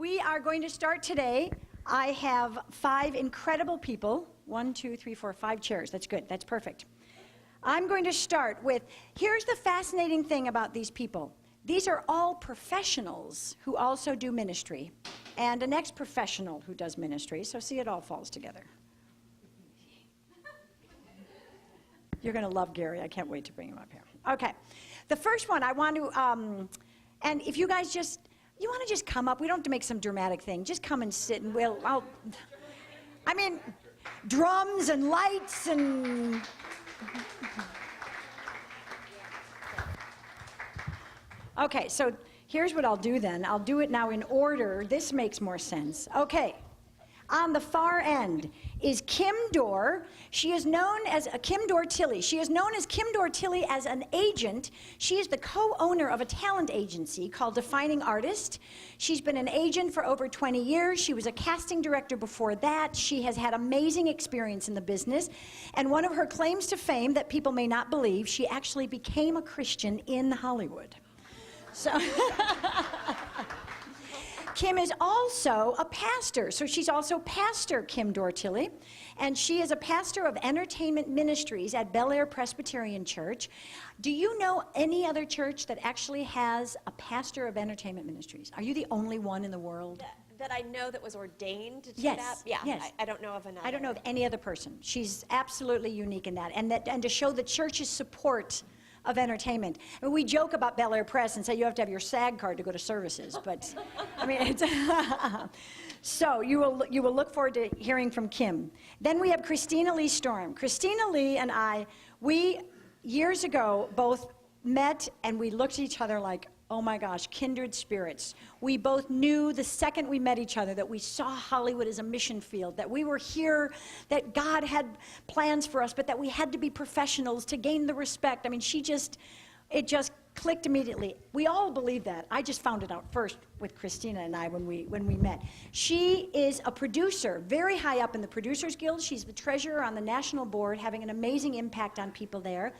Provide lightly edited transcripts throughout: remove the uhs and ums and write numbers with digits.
We are going to start today. I have 5 incredible people. 1, 2, 3, 4, 5 chairs. That's good. That's perfect. I'm going to start with, here's the fascinating thing about these people. These are all professionals who also do ministry, and an ex-professional who does ministry, so see, it all falls together. You're going to love Gary. I can't wait to bring him up here. Okay. The first one I want to, and if you guys you want to just come up, we don't have to make some dramatic thing. Just come and sit and drums and lights and... Okay, so here's what I'll do then. I'll do it now in order. This makes more sense. Okay. On the far end is Kim Dorr. She is known as Kim Dorr Tilley. She is known as Kim Dorr Tilley as an agent. She is the co-owner of a talent agency called Defining Artist. She's been an agent for over 20 years. She was a casting director before that. She has had amazing experience in the business. And one of her claims to fame that people may not believe, she actually became a Christian in Hollywood. So... Kim is also a pastor, so she's also Pastor Kim Dorr Tilley, and she is a pastor of entertainment ministries at Bel Air Presbyterian Church. Do you know any other church that actually has a pastor of entertainment ministries? Are you the only one in the world? That I know that was ordained to yes, that? Yeah, yes. I don't know of another. I don't know of any other person. She's absolutely unique in that, and to show the church's support of entertainment. I mean, we joke about Bel Air Press and say you have to have your SAG card to go to services, but I mean, it's so you will look forward to hearing from Kim. Then we have Christina Lee Storm. Christina Lee and I, we years ago both met and we looked at each other like, oh my gosh, kindred spirits. We both knew the second we met each other that we saw Hollywood as a mission field, that we were here, that God had plans for us, but that we had to be professionals to gain the respect. I mean, it just clicked immediately. We all believe that. I just found it out first with Christina and I when we met. She is a producer, very high up in the Producers Guild. She's the treasurer on the national board, having an amazing impact on people there.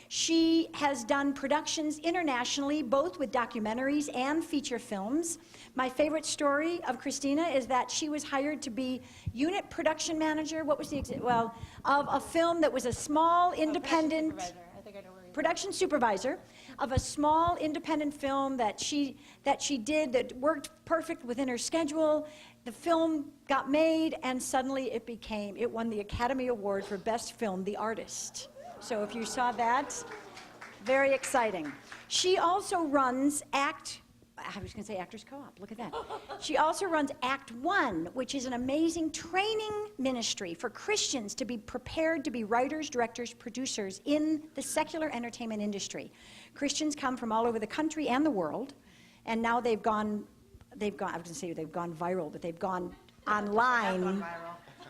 She has done productions internationally, both with documentaries and feature films. My favorite story of Christina is that she was hired to be unit production manager. What was of a film that was a small independent production supervisor of a small independent film that she did that worked perfect within her schedule. The film got made, and suddenly it won the Academy Award for Best Film, The Artist. So if you saw that, very exciting. She also runs Actors Co-op, look at that. She also runs Act One, which is an amazing training ministry for Christians to be prepared to be writers, directors, producers in the secular entertainment industry. Christians come from all over the country and the world, and now they've gone viral, but they've gone online.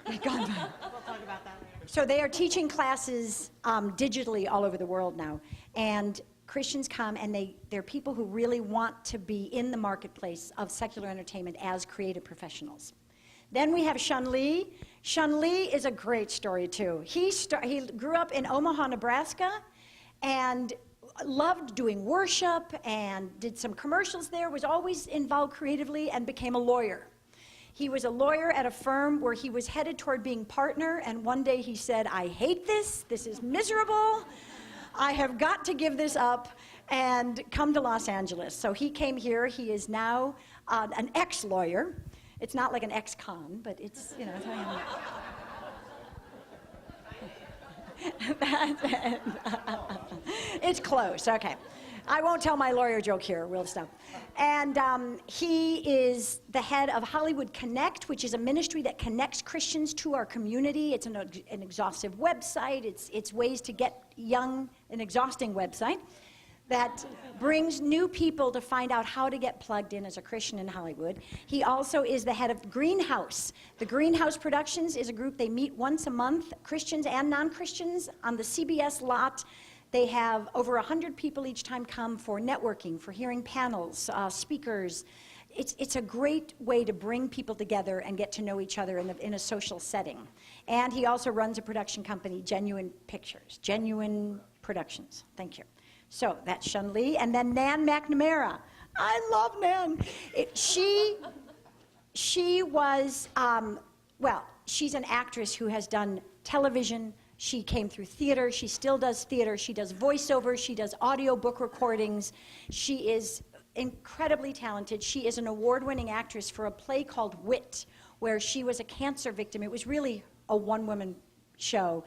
They've gone viral. We'll talk about that later. So they are teaching classes digitally all over the world now. And Christians come, and they're people who really want to be in the marketplace of secular entertainment as creative professionals. Then we have Shun Lee. Shun Lee is a great story, too. He grew up in Omaha, Nebraska, and loved doing worship and did some commercials there, was always involved creatively, and became a lawyer. He was a lawyer at a firm where he was headed toward being partner, and one day he said, I hate this is miserable, I have got to give this up and come to Los Angeles. So he came here. He is now an ex-lawyer. It's not like an ex-con, but it's, it's close, okay. I won't tell my lawyer joke here, we'll stop. And he is the head of Hollywood Connect, which is a ministry that connects Christians to our community. It's an exhaustive website. It's ways to get an exhausting website that brings new people to find out how to get plugged in as a Christian in Hollywood. He also is the head of Greenhouse. The Greenhouse Productions is a group, they meet once a month, Christians and non-Christians, on the CBS lot. They have over 100 people each time come for networking, for hearing panels, speakers. It's a great way to bring people together and get to know each other in a social setting. And he also runs a production company, Genuine Productions. Thank you. So that's Shun Lee. And then Nan McNamara. I love Nan. she was, well, she's an actress who has done television. She came through theater. She still does theater. She does voiceover. She does audiobook recordings. She is incredibly talented. She is an award-winning actress for a play called Wit, where she was a cancer victim. It was really a one-woman show,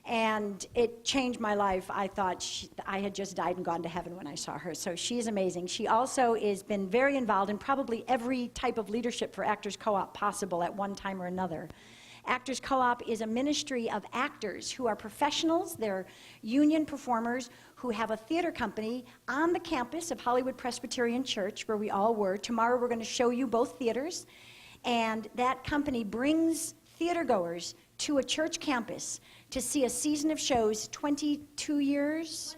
and it changed my life. I thought I had just died and gone to heaven when I saw her, so she's amazing. She also has been very involved in probably every type of leadership for Actors Co-op possible at one time or another. Actors Co-op is a ministry of actors who are professionals. They're union performers who have a theater company on the campus of Hollywood Presbyterian Church, where we all were. Tomorrow we're going to show you both theaters. And that company brings theatergoers to a church campus to see a season of shows, 22 years?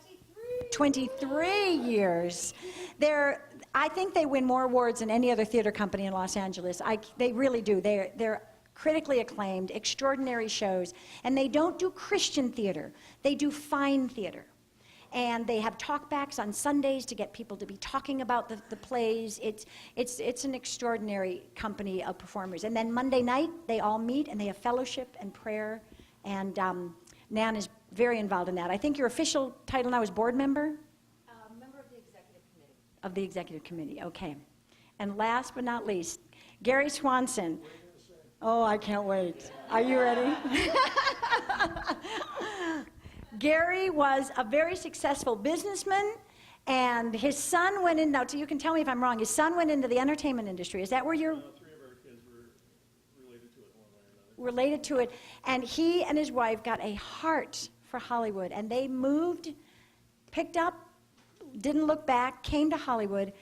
23 years. I think they win more awards than any other theater company in Los Angeles. They really do. They're critically acclaimed, extraordinary shows. And they don't do Christian theater. They do fine theater. And they have talkbacks on Sundays to get people to be talking about the plays. It's an extraordinary company of performers. And then Monday night, they all meet and they have fellowship and prayer. And Nan is very involved in that. I think your official title now is board member? Member of the executive committee. Of the executive committee, okay. And last but not least, Gary Swanson. Oh, I can't wait. Are you ready? Gary was a very successful businessman, and his son went in, now you can tell me if I'm wrong, his son went into the entertainment industry. Is that where you're? 3 of our kids were related to it one way or another. Related to it. And he and his wife got a heart for Hollywood, and they moved, picked up, didn't look back, came to Hollywood,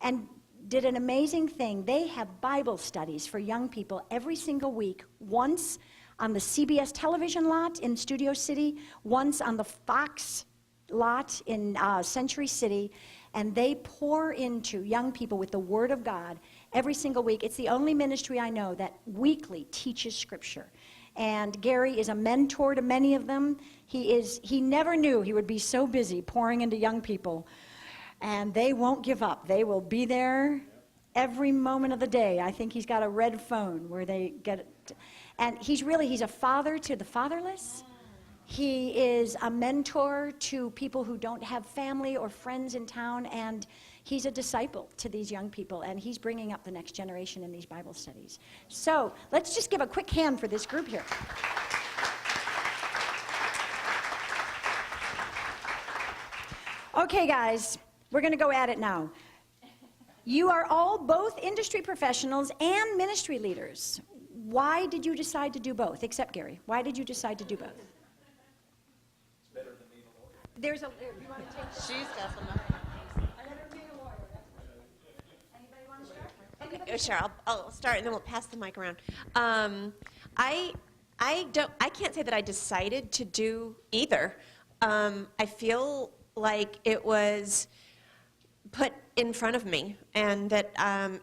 and did an amazing thing. They have Bible studies for young people every single week, once on the CBS television lot in Studio City, once on the Fox lot in Century City, and they pour into young people with the Word of God every single week. It's the only ministry I know that weekly teaches Scripture. And Gary is a mentor to many of them. He never knew he would be so busy pouring into young people. And they won't give up. They will be there every moment of the day. I think he's got a red phone where they get it. And he's a father to the fatherless. He is a mentor to people who don't have family or friends in town. And he's a disciple to these young people. And he's bringing up the next generation in these Bible studies. So let's just give a quick hand for this group here. Okay, guys. We're going to go at it now. You are all both industry professionals and ministry leaders. Why did you decide to do both, except Gary? Why did you decide to do both? It's better than being a lawyer. There's a, you want to take this? She's definitely. Anybody want to start? Okay, sure. I'll start and then we'll pass the mic around. I can't say that I decided to do either. I feel like it was put in front of me, and that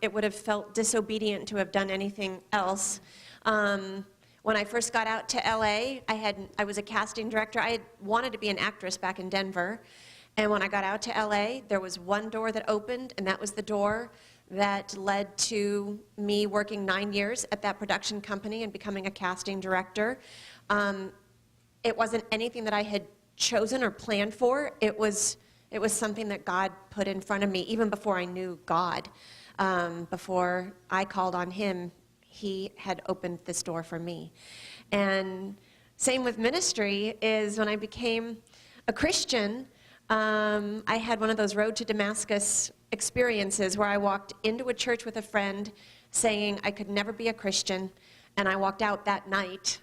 it would have felt disobedient to have done anything else. When I first got out to LA, I was a casting director. I had wanted to be an actress back in Denver, and when I got out to LA, there was one door that opened, and that was the door that led to me working 9 years at that production company and becoming a casting director. It wasn't anything that I had chosen or planned for. It was something that God put in front of me, even before I knew God. Before I called on Him, He had opened this door for me. And same with ministry is when I became a Christian, I had one of those road to Damascus experiences where I walked into a church with a friend saying I could never be a Christian, and I walked out that night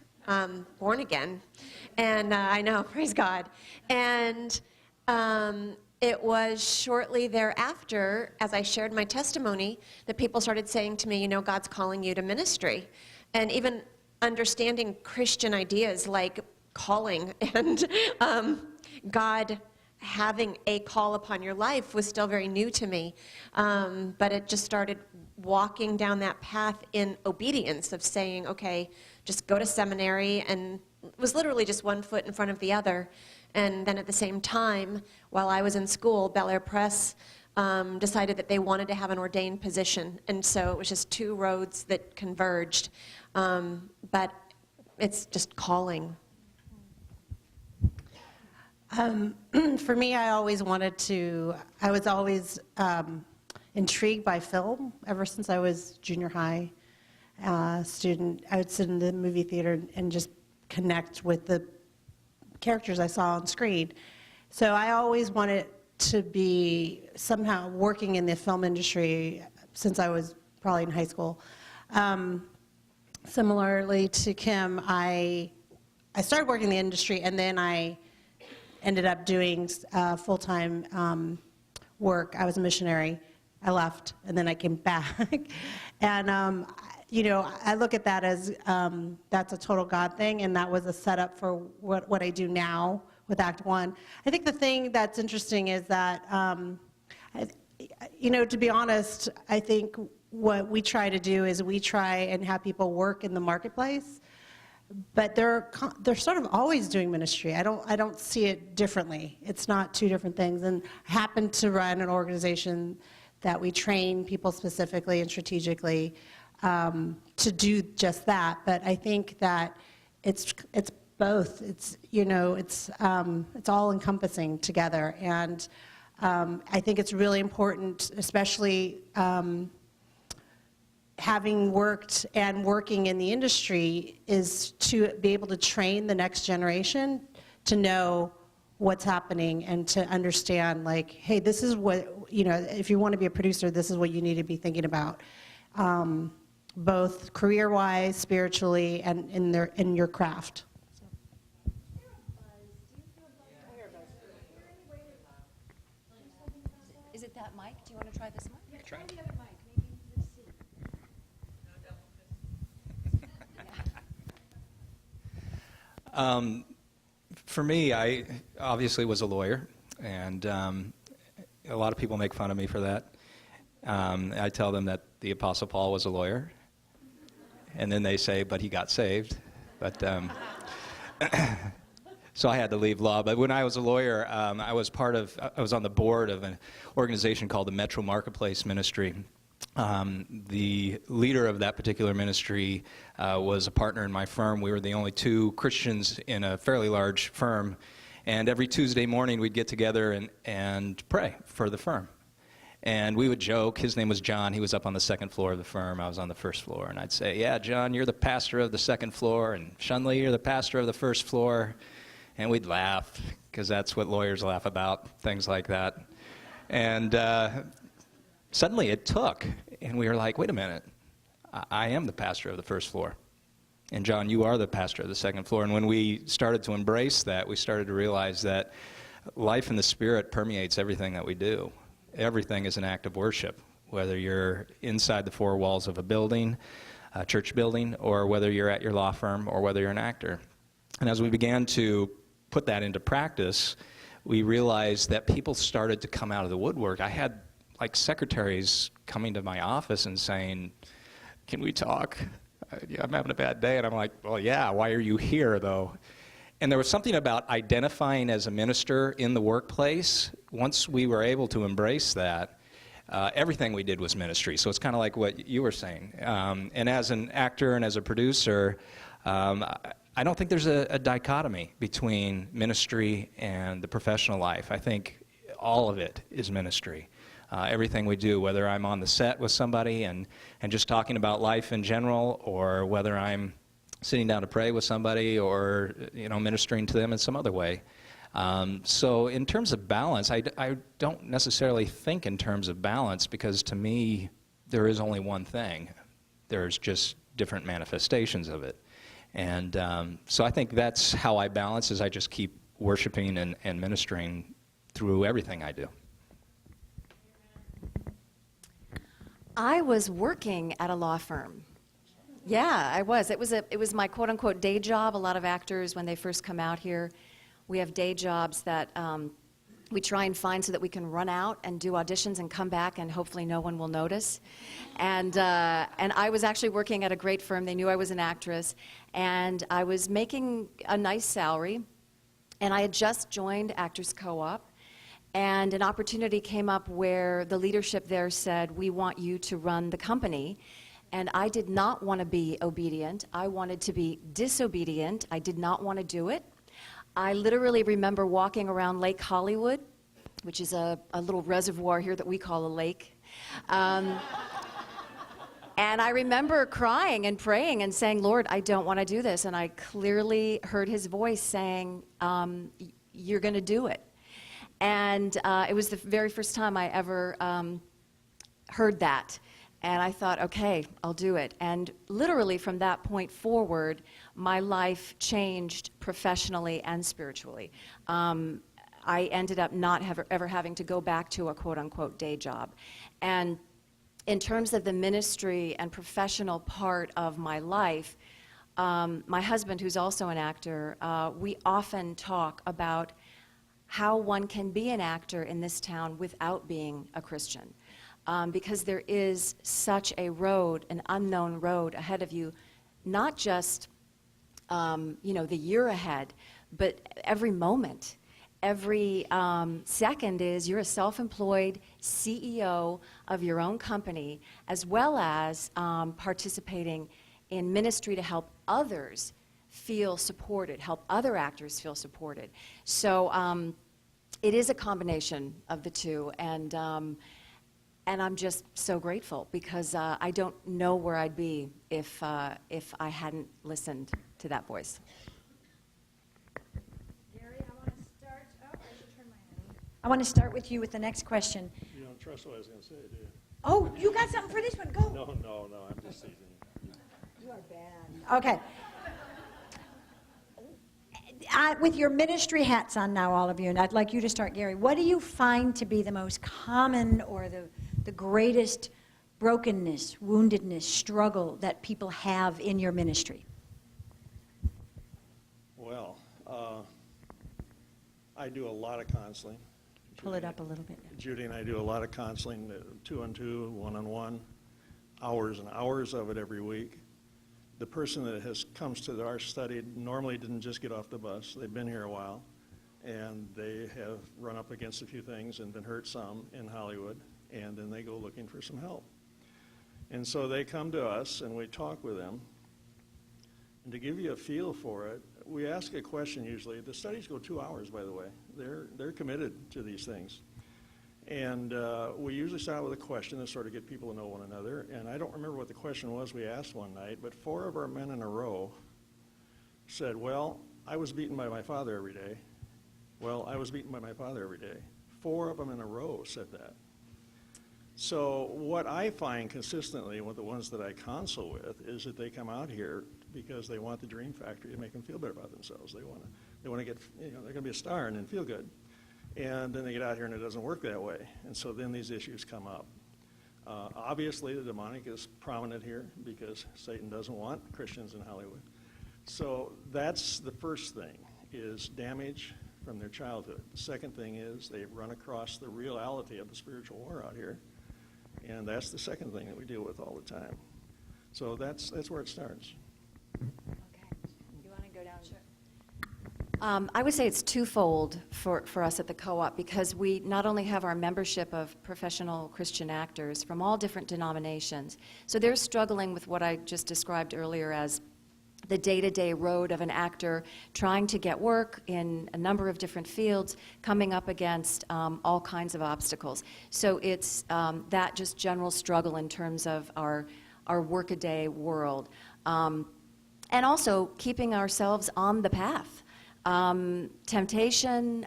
born again. And I know, praise God. And it was shortly thereafter, as I shared my testimony, that people started saying to me, you know, God's calling you to ministry. And even understanding Christian ideas like calling and God having a call upon your life was still very new to me. But it just started walking down that path in obedience of saying, okay, just go to seminary, and it was literally just one foot in front of the other. And then at the same time, while I was in school, Bel Air Press decided that they wanted to have an ordained position. And so it was just two roads that converged. But it's just calling. For me, I was always intrigued by film ever since I was junior high student. I would sit in the movie theater and just connect with the characters I saw on screen. So I always wanted to be somehow working in the film industry since I was probably in high school. Similarly to Kim, I started working in the industry, and then I ended up doing full-time work. I was a missionary. I left, and then I came back. And, you know, I look at that as that's a total God thing, and that was a setup for what I do now with Act One. I think the thing that's interesting is that, you know, to be honest, I think what we try to do is we try and have people work in the marketplace, but they're sort of always doing ministry. I don't see it differently. It's not two different things. And I happen to run an organization that we train people specifically and strategically to do just that. But I think that it's both. It's, you know, it's all encompassing together. And I think it's really important, especially having worked and working in the industry, is to be able to train the next generation to know what's happening and to understand, like, hey, this is what, you know, if you want to be a producer, this is what you need to be thinking about, both career-wise, spiritually, and in your craft. Is it that mic? Do you want to try this mic? Yeah, try the other mic. For me, I obviously was a lawyer, and a lot of people make fun of me for that. I tell them that the Apostle Paul was a lawyer, and then they say, but he got saved. But so I had to leave law. But when I was a lawyer, I was on the board of an organization called the Metro Marketplace Ministry. The leader of that particular ministry was a partner in my firm. We were the only two Christians in a fairly large firm. And every Tuesday morning, we'd get together and pray for the firm. And we would joke. His name was John. He was up on the second floor of the firm. I was on the first floor. And I'd say, yeah, John, you're the pastor of the second floor. And Shunley, you're the pastor of the first floor. And we'd laugh, because that's what lawyers laugh about, things like that. And suddenly it took, and we were like, wait a minute, I am the pastor of the first floor. And John, you are the pastor of the second floor. And when we started to embrace that, we started to realize that life in the Spirit permeates everything that we do. Everything is an act of worship, whether you're inside the four walls of a building, a church building, or whether you're at your law firm, or whether you're an actor. And as we began to put that into practice, we realized that people started to come out of the woodwork. I had like secretaries coming to my office and saying, can we talk? I'm having a bad day. And I'm like, well, yeah, why are you here, though? And there was something about identifying as a minister in the workplace. Once we were able to embrace that, everything we did was ministry. So it's kind of like what you were saying. And as an actor and as a producer, I don't think there's a dichotomy between ministry and the professional life. I think all of it is ministry. Everything we do, whether I'm on the set with somebody and just talking about life in general, or whether I'm sitting down to pray with somebody, or ministering to them in some other way. So in terms of balance, I don't necessarily think in terms of balance, because to me there is only one thing. There's just different manifestations of it. And so I think that's how I balance, is I just keep worshiping and ministering through everything I do. I was working at a law firm. Yeah, I was. It was my quote-unquote day job. A lot of actors, when they first come out here, we have day jobs that we try and find so that we can run out and do auditions and come back, and hopefully no one will notice. And I was actually working at a great firm. They knew I was an actress, and I was making a nice salary, and I had just joined Actors Co-op. And an opportunity came up where the leadership there said, we want you to run the company. And I did not want to be obedient. I wanted to be disobedient. I did not want to do it. I literally remember walking around Lake Hollywood, which is a little reservoir here that we call a lake. And I remember crying and praying and saying, Lord, I don't want to do this. And I clearly heard his voice saying, you're going to do it. And it was the very first time I ever heard that. And I thought, okay, I'll do it. And literally from that point forward, my life changed professionally and spiritually. I ended up not ever having to go back to a quote-unquote day job. And in terms of the ministry and professional part of my life, my husband, who's also an actor, we often talk about how one can be an actor in this town without being a Christian. Because there is such a road, an unknown road ahead of you, not just the year ahead, but every moment. Every second is you're a self-employed CEO of your own company, as well as participating in ministry to help others feel supported, help other actors feel supported. So it is a combination of the two, and I'm just so grateful because I don't know where I'd be if I hadn't listened to that voice. I want to start with you with the next question. You don't trust what I was going to say, do you? Oh, you got something for this one? Go. No, I'm just teasing you. You are bad. Okay. With your ministry hats on now, all of you, and I'd like you to start, Gary, what do you find to be the most common or the greatest brokenness, woundedness, struggle that people have in your ministry? Well, I do a lot of counseling. Pull it up a little bit. Judy and I do a lot of counseling, 2-on-2, 1-on-1, hours and hours of it every week. The person that comes to our study normally didn't just get off the bus. They've been here a while, and they have run up against a few things and been hurt some in Hollywood, and then they go looking for some help. And so they come to us, and we talk with them. And to give you a feel for it, we ask a question usually. The studies go 2 hours, by the way. They're committed to these things. And we usually start with a question to sort of get people to know one another. And I don't remember what the question was we asked one night, but 4 of our men in a row said, well, I was beaten by my father every day. Well, I was beaten by my father every day. 4 of them in a row said that. So what I find consistently with the ones that I counsel with is that they come out here because they want the dream factory to make them feel better about themselves. They want to get, they're going to be a star and then feel good. And then they get out here and it doesn't work that way. And so then these issues come up. Obviously, the demonic is prominent here because Satan doesn't want Christians in Hollywood. So that's the first thing, is damage from their childhood. The second thing is they've run across the reality of the spiritual war out here. And that's the second thing that we deal with all the time. So that's where it starts. Okay. You want to go down? Sure. I would say it's twofold for us at the co-op, because we not only have our membership of professional Christian actors from all different denominations, so they're struggling with what I just described earlier as the day-to-day road of an actor trying to get work in a number of different fields, coming up against all kinds of obstacles. So it's that just general struggle in terms of our workaday world. And also keeping ourselves on the path. Temptation,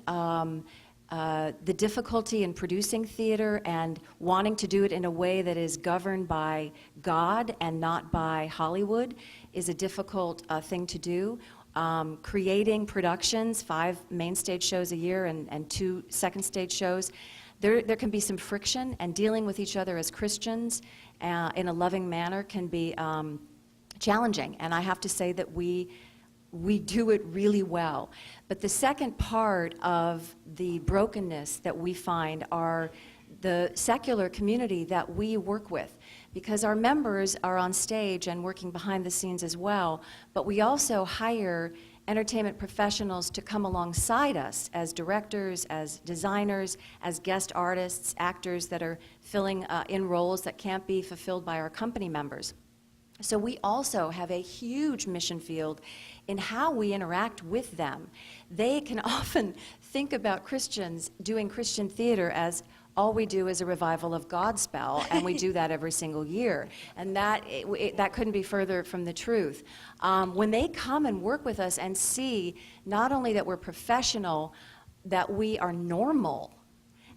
the difficulty in producing theater and wanting to do it in a way that is governed by God and not by Hollywood is a difficult thing to do. Creating productions, 5 main stage shows a year and 2 second stage shows, there can be some friction, and dealing with each other as Christians in a loving manner can be challenging. And I have to say that we do it really well. But the second part of the brokenness that we find are the secular community that we work with, because our members are on stage and working behind the scenes as well, but we also hire entertainment professionals to come alongside us as directors, as designers, as guest artists, actors that are filling in roles that can't be fulfilled by our company members. So we also have a huge mission field in how we interact with them. They can often think about Christians doing Christian theater as all we do is a revival of Godspell, and we do that every single year. And that couldn't be further from the truth. When they come and work with us and see not only that we're professional, that we are normal,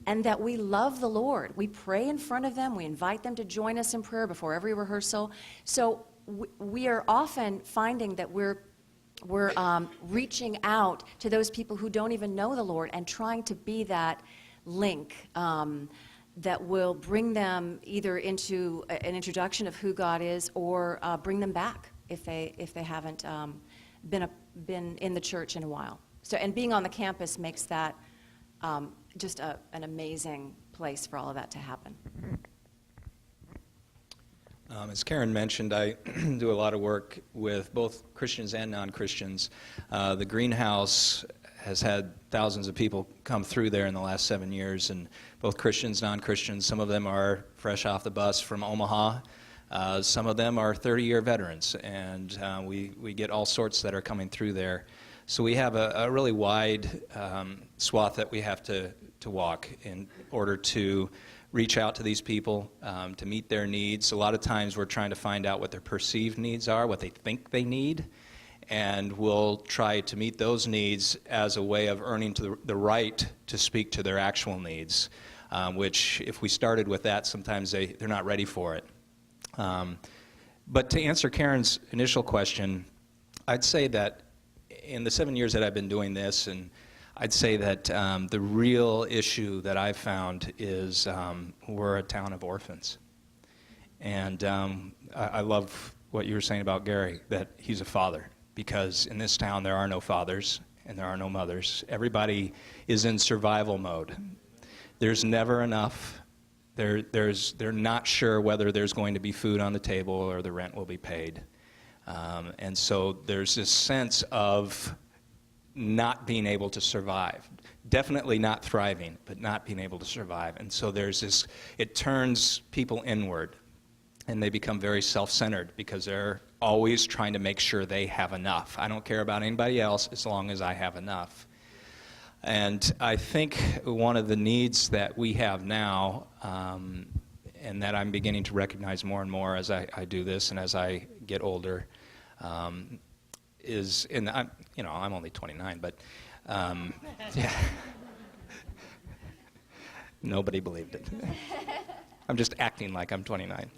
and that we love the Lord. We pray in front of them. We invite them to join us in prayer before every rehearsal. So we are often finding that we're reaching out to those people who don't even know the Lord and trying to be that link that will bring them either into an introduction of who God is, or bring them back if they haven't been in the church in a while. So, and being on the campus makes that just an amazing place for all of that to happen. As Karen mentioned, I do a lot of work with both Christians and non-Christians. The greenhouse has had thousands of people come through there in the last 7 years, and both Christians, non-Christians. Some of them are fresh off the bus from Omaha. Some of them are 30-year veterans, and we get all sorts that are coming through there. So we have a really wide swath that we have to walk in order to reach out to these people, to meet their needs. A lot of times we're trying to find out what their perceived needs are, what they think they need, and we'll try to meet those needs as a way of earning the right to speak to their actual needs, which if we started with that, sometimes they're not ready for it. But to answer Karen's initial question, I'd say that in the 7 years that I've been doing this, and I'd say that the real issue that I've found is we're a town of orphans. And I love what you were saying about Gary, that he's a father, because in this town there are no fathers and there are no mothers. Everybody is in survival mode. There's never enough. They're not sure whether there's going to be food on the table or the rent will be paid. And so there's this sense of not being able to survive. Definitely not thriving, but not being able to survive. And so there's this, it turns people inward, and they become very self-centered because they're always trying to make sure they have enough. I don't care about anybody else as long as I have enough. And I think one of the needs that we have now, and that I'm beginning to recognize more and more as I do this and as I get older, is, and I'm only 29, but yeah, nobody believed it. I'm just acting like I'm 29.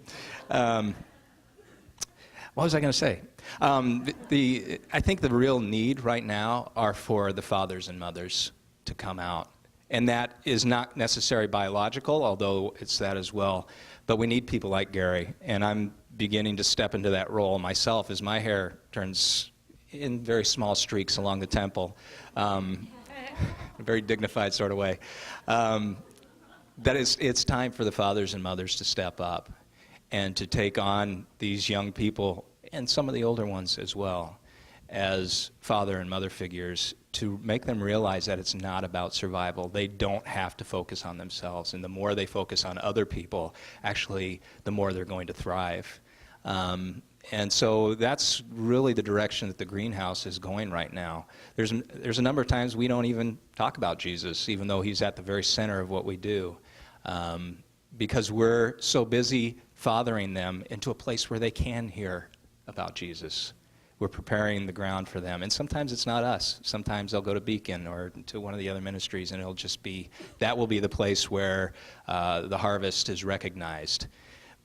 What was I going to say? I think the real need right now are for the fathers and mothers to come out. And that is not necessarily biological, although it's that as well. But we need people like Gary. And I'm beginning to step into that role myself as my hair turns in very small streaks along the temple. A very dignified sort of way. It's time for the fathers and mothers to step up and to take on these young people, and some of the older ones as well, as father and mother figures, to make them realize that it's not about survival. They don't have to focus on themselves, and the more they focus on other people, actually, the more they're going to thrive. And so that's really the direction that the greenhouse is going right now. There's a number of times we don't even talk about Jesus, even though he's at the very center of what we do, because we're so busy fathering them into a place where they can hear about Jesus. We're preparing the ground for them. And sometimes it's not us. Sometimes they'll go to Beacon or to one of the other ministries, and it'll just be, that will be the place where the harvest is recognized.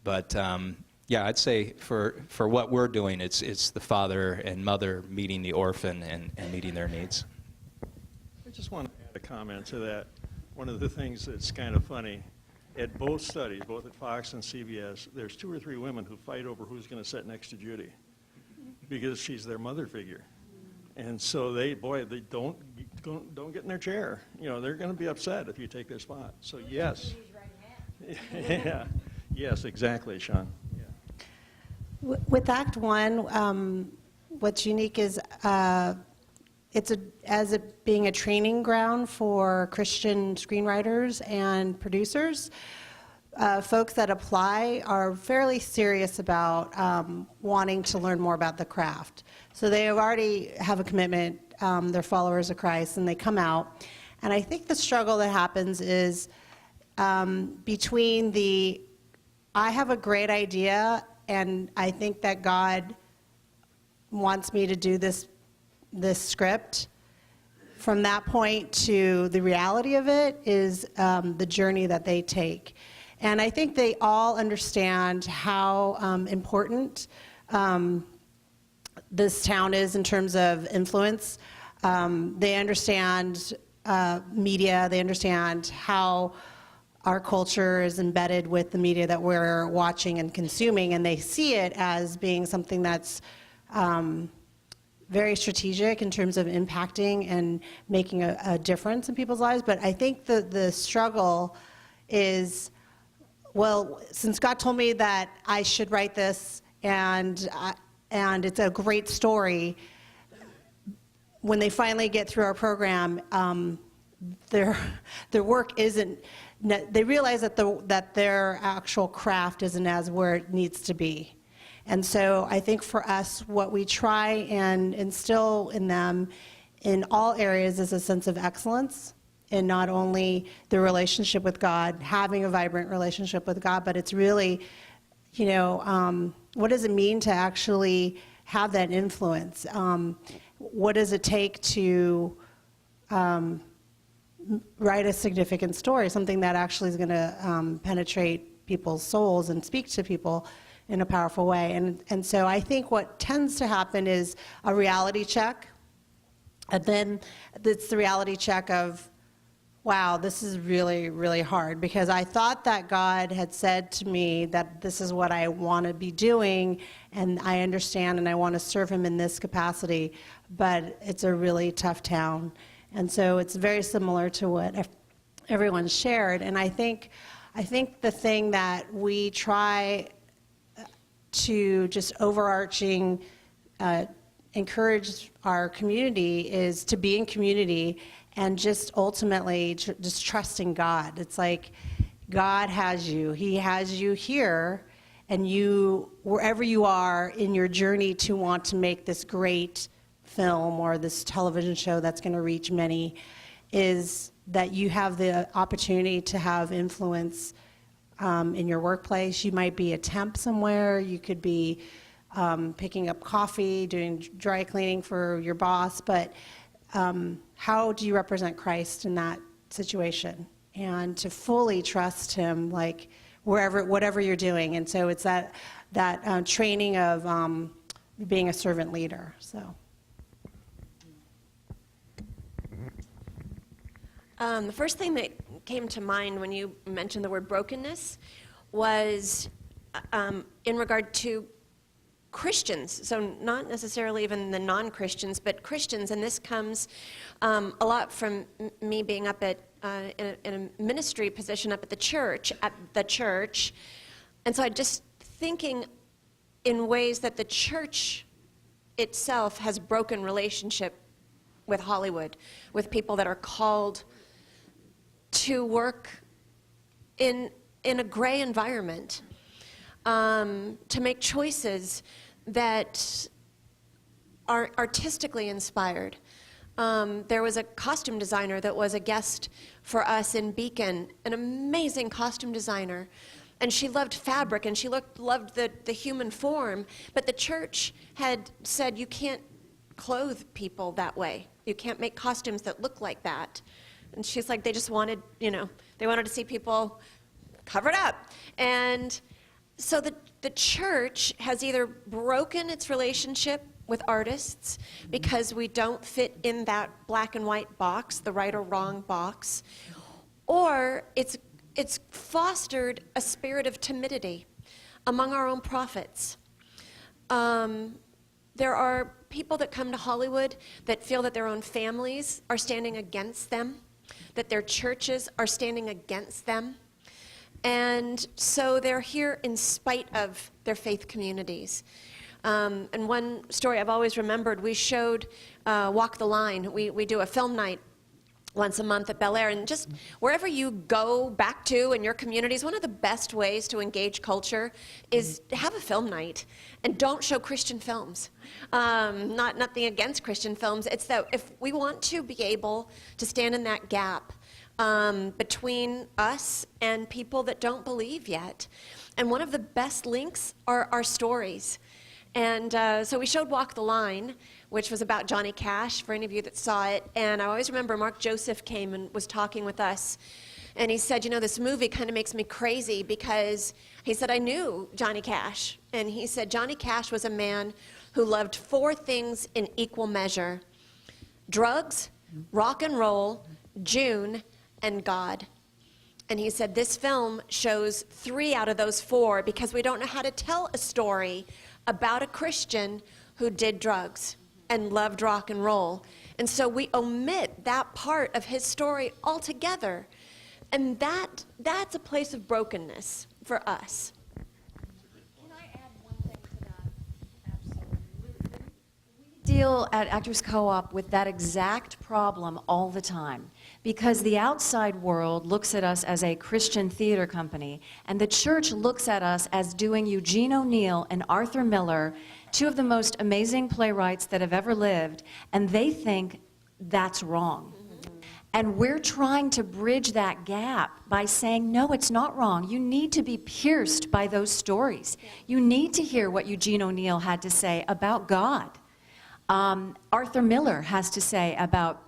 But yeah, I'd say for what we're doing, it's the father and mother meeting the orphan and meeting their needs. I just want to add a comment to that. One of the things that's kind of funny, at both studies, both at Fox and CBS, there's 2 or 3 women who fight over who's going to sit next to Judy because she's their mother figure. And so they don't get in their chair. You know, they're going to be upset if you take their spot. So yes. Yeah. Yes, exactly, Sean. With Act One, what's unique is as it being a training ground for Christian screenwriters and producers. Folks that apply are fairly serious about wanting to learn more about the craft. So they already have a commitment, they're followers of Christ, and they come out. And I think the struggle that happens is between I have a great idea, and I think that God wants me to do this script. From that point to the reality of it is the journey that they take. And I think they all understand how important this town is in terms of influence. They understand media, they understand how our culture is embedded with the media that we're watching and consuming, and they see it as being something that's very strategic in terms of impacting and making a difference in people's lives. But I think the struggle is, well, since God told me that I should write this and it's a great story, when they finally get through our program, their work isn't, they realize that their actual craft isn't as where it needs to be. And so I think for us, what we try and instill in them in all areas is a sense of excellence in not only the relationship with God, having a vibrant relationship with God, but it's really, what does it mean to actually have that influence? What does it take to write a significant story, something that actually is going to penetrate people's souls and speak to people in a powerful way? And so I think what tends to happen is a reality check, and then it's the reality check of, wow, this is really, really hard, because I thought that God had said to me that this is what I want to be doing, and I understand and I want to serve him in this capacity, but it's a really tough town. And so it's very similar to what everyone shared. And I think the thing that we try to just overarching encourage our community is to be in community and just ultimately just trusting God. It's like God has you. He has you here, and you, wherever you are in your journey to want to make this great film or this television show that's going to reach many, is that you have the opportunity to have influence in your workplace. You might be a temp somewhere. You could be picking up coffee, doing dry cleaning for your boss. But how do you represent Christ in that situation? And to fully trust him, like whatever you're doing. And so it's that training of being a servant leader. So. The first thing that came to mind when you mentioned the word brokenness was in regard to Christians, so not necessarily even the non-Christians, but Christians, and this comes a lot from me being up at in a ministry position up at the church, and so I just thinking in ways that the church itself has broken relationship with Hollywood, with people that are called to work in a gray environment, to make choices that are artistically inspired. There was a costume designer that was a guest for us in Beacon, an amazing costume designer, and she loved fabric and she loved the human form, but the church had said you can't clothe people that way. You can't make costumes that look like that. And she's like, they just wanted, they wanted to see people covered up. And so the church has either broken its relationship with artists because we don't fit in that black and white box, the right or wrong box, or it's fostered a spirit of timidity among our own prophets. There are people that come to Hollywood that feel that their own families are standing against them, that their churches are standing against them. And so they're here in spite of their faith communities. And one story I've always remembered, we showed Walk the Line. We do a film night once a month at Bel Air, and just wherever you go back to in your communities, one of the best ways to engage culture is to have a film night, and don't show Christian films. Nothing against Christian films, it's that if we want to be able to stand in that gap between us and people that don't believe yet, and one of the best links are our stories. And so we showed Walk the Line, which was about Johnny Cash, for any of you that saw it. And I always remember Mark Joseph came and was talking with us. And he said, you know, this movie kind of makes me crazy because he said, I knew Johnny Cash. And he said, Johnny Cash was a man who loved 4 things in equal measure: drugs, rock and roll, June, and God. And he said, this film shows 3 out of those 4 because we don't know how to tell a story about a Christian who did drugs and loved rock and roll. And so we omit that part of his story altogether. And that's a place of brokenness for us. Can I add one thing to that? Absolutely. We deal at Actors Co-op with that exact problem all the time, because the outside world looks at us as a Christian theater company, and the church looks at us as doing Eugene O'Neill and Arthur Miller, 2 of the most amazing playwrights that have ever lived, and they think that's wrong. And we're trying to bridge that gap by saying, no, it's not wrong. You need to be pierced by those stories. You need to hear what Eugene O'Neill had to say about God. Arthur Miller has to say about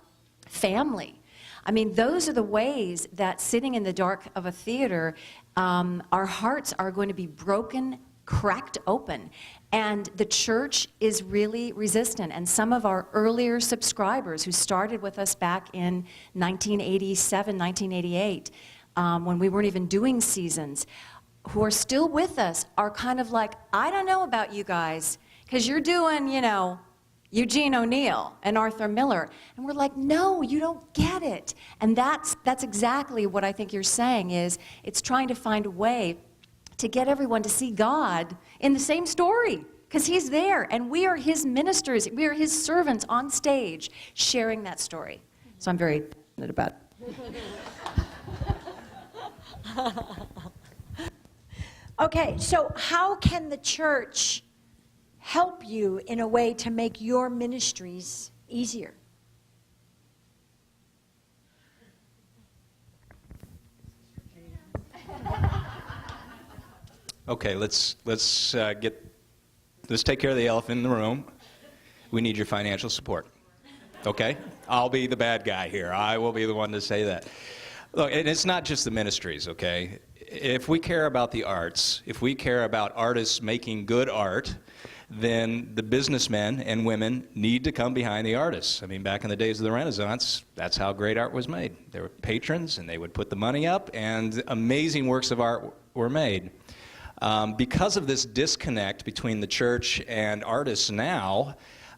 family. I mean, those are the ways that sitting in the dark of a theater, our hearts are going to be broken, cracked open. And the church is really resistant. And some of our earlier subscribers who started with us back in 1987, 1988, when we weren't even doing seasons, who are still with us, are kind of like, I don't know about you guys, because you're doing, you know, Eugene O'Neill and Arthur Miller. And we're like, no, you don't get it. And that's exactly what I think you're saying, is it's trying to find a way to get everyone to see God in the same story, because he's there, and we are his ministers, we are his servants on stage sharing that story. So I'm very passionate about it. Okay, so how can the church help you in a way to make your ministries easier? Okay, let's take care of the elephant in the room. We need your financial support. Okay? I'll be the bad guy here. I will be the one to say that. Look, and it's not just the ministries, okay? If we care about the arts, if we care about artists making good art, then the businessmen and women need to come behind the artists. I mean, back in the days of the Renaissance, that's how great art was made. There were patrons, and they would put the money up, and amazing works of art were made. Because of this disconnect between the church and artists now,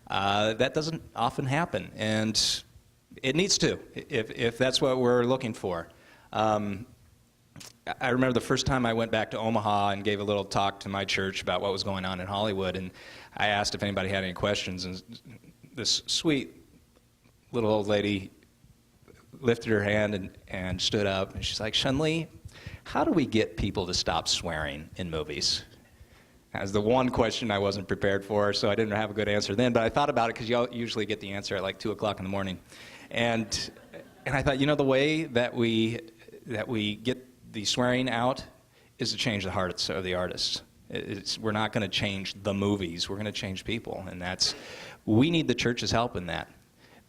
that doesn't often happen, and it needs to, if that's what we're looking for. I remember the first time I went back to Omaha and gave a little talk to my church about what was going on in Hollywood, and I asked if anybody had any questions, and this sweet little old lady lifted her hand and stood up, and she's like, Shun-Li, how do we get people to stop swearing in movies? That was the one question I wasn't prepared for, so I didn't have a good answer then, but I thought about it because you usually get the answer at like 2 o'clock in the morning. And I thought, you know, the way that we get the swearing out is to change the hearts of the artists. We're not going to change the movies, we're going to change people, and we need the church's help in that.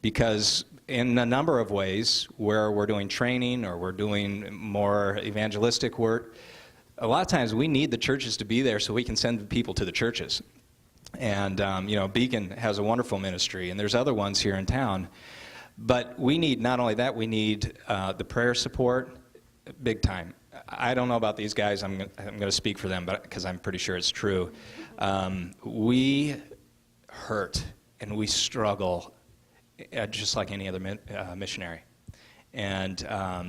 Because in a number of ways where we're doing training or we're doing more evangelistic work, a lot of times we need the churches to be there so we can send people to the churches. And, you know, Beacon has a wonderful ministry, and there's other ones here in town. But we need, not only that, we need the prayer support, big time. I don't know about these guys. I'm going to speak for them, but because I'm pretty sure it's true. We hurt and we struggle just like any other missionary. And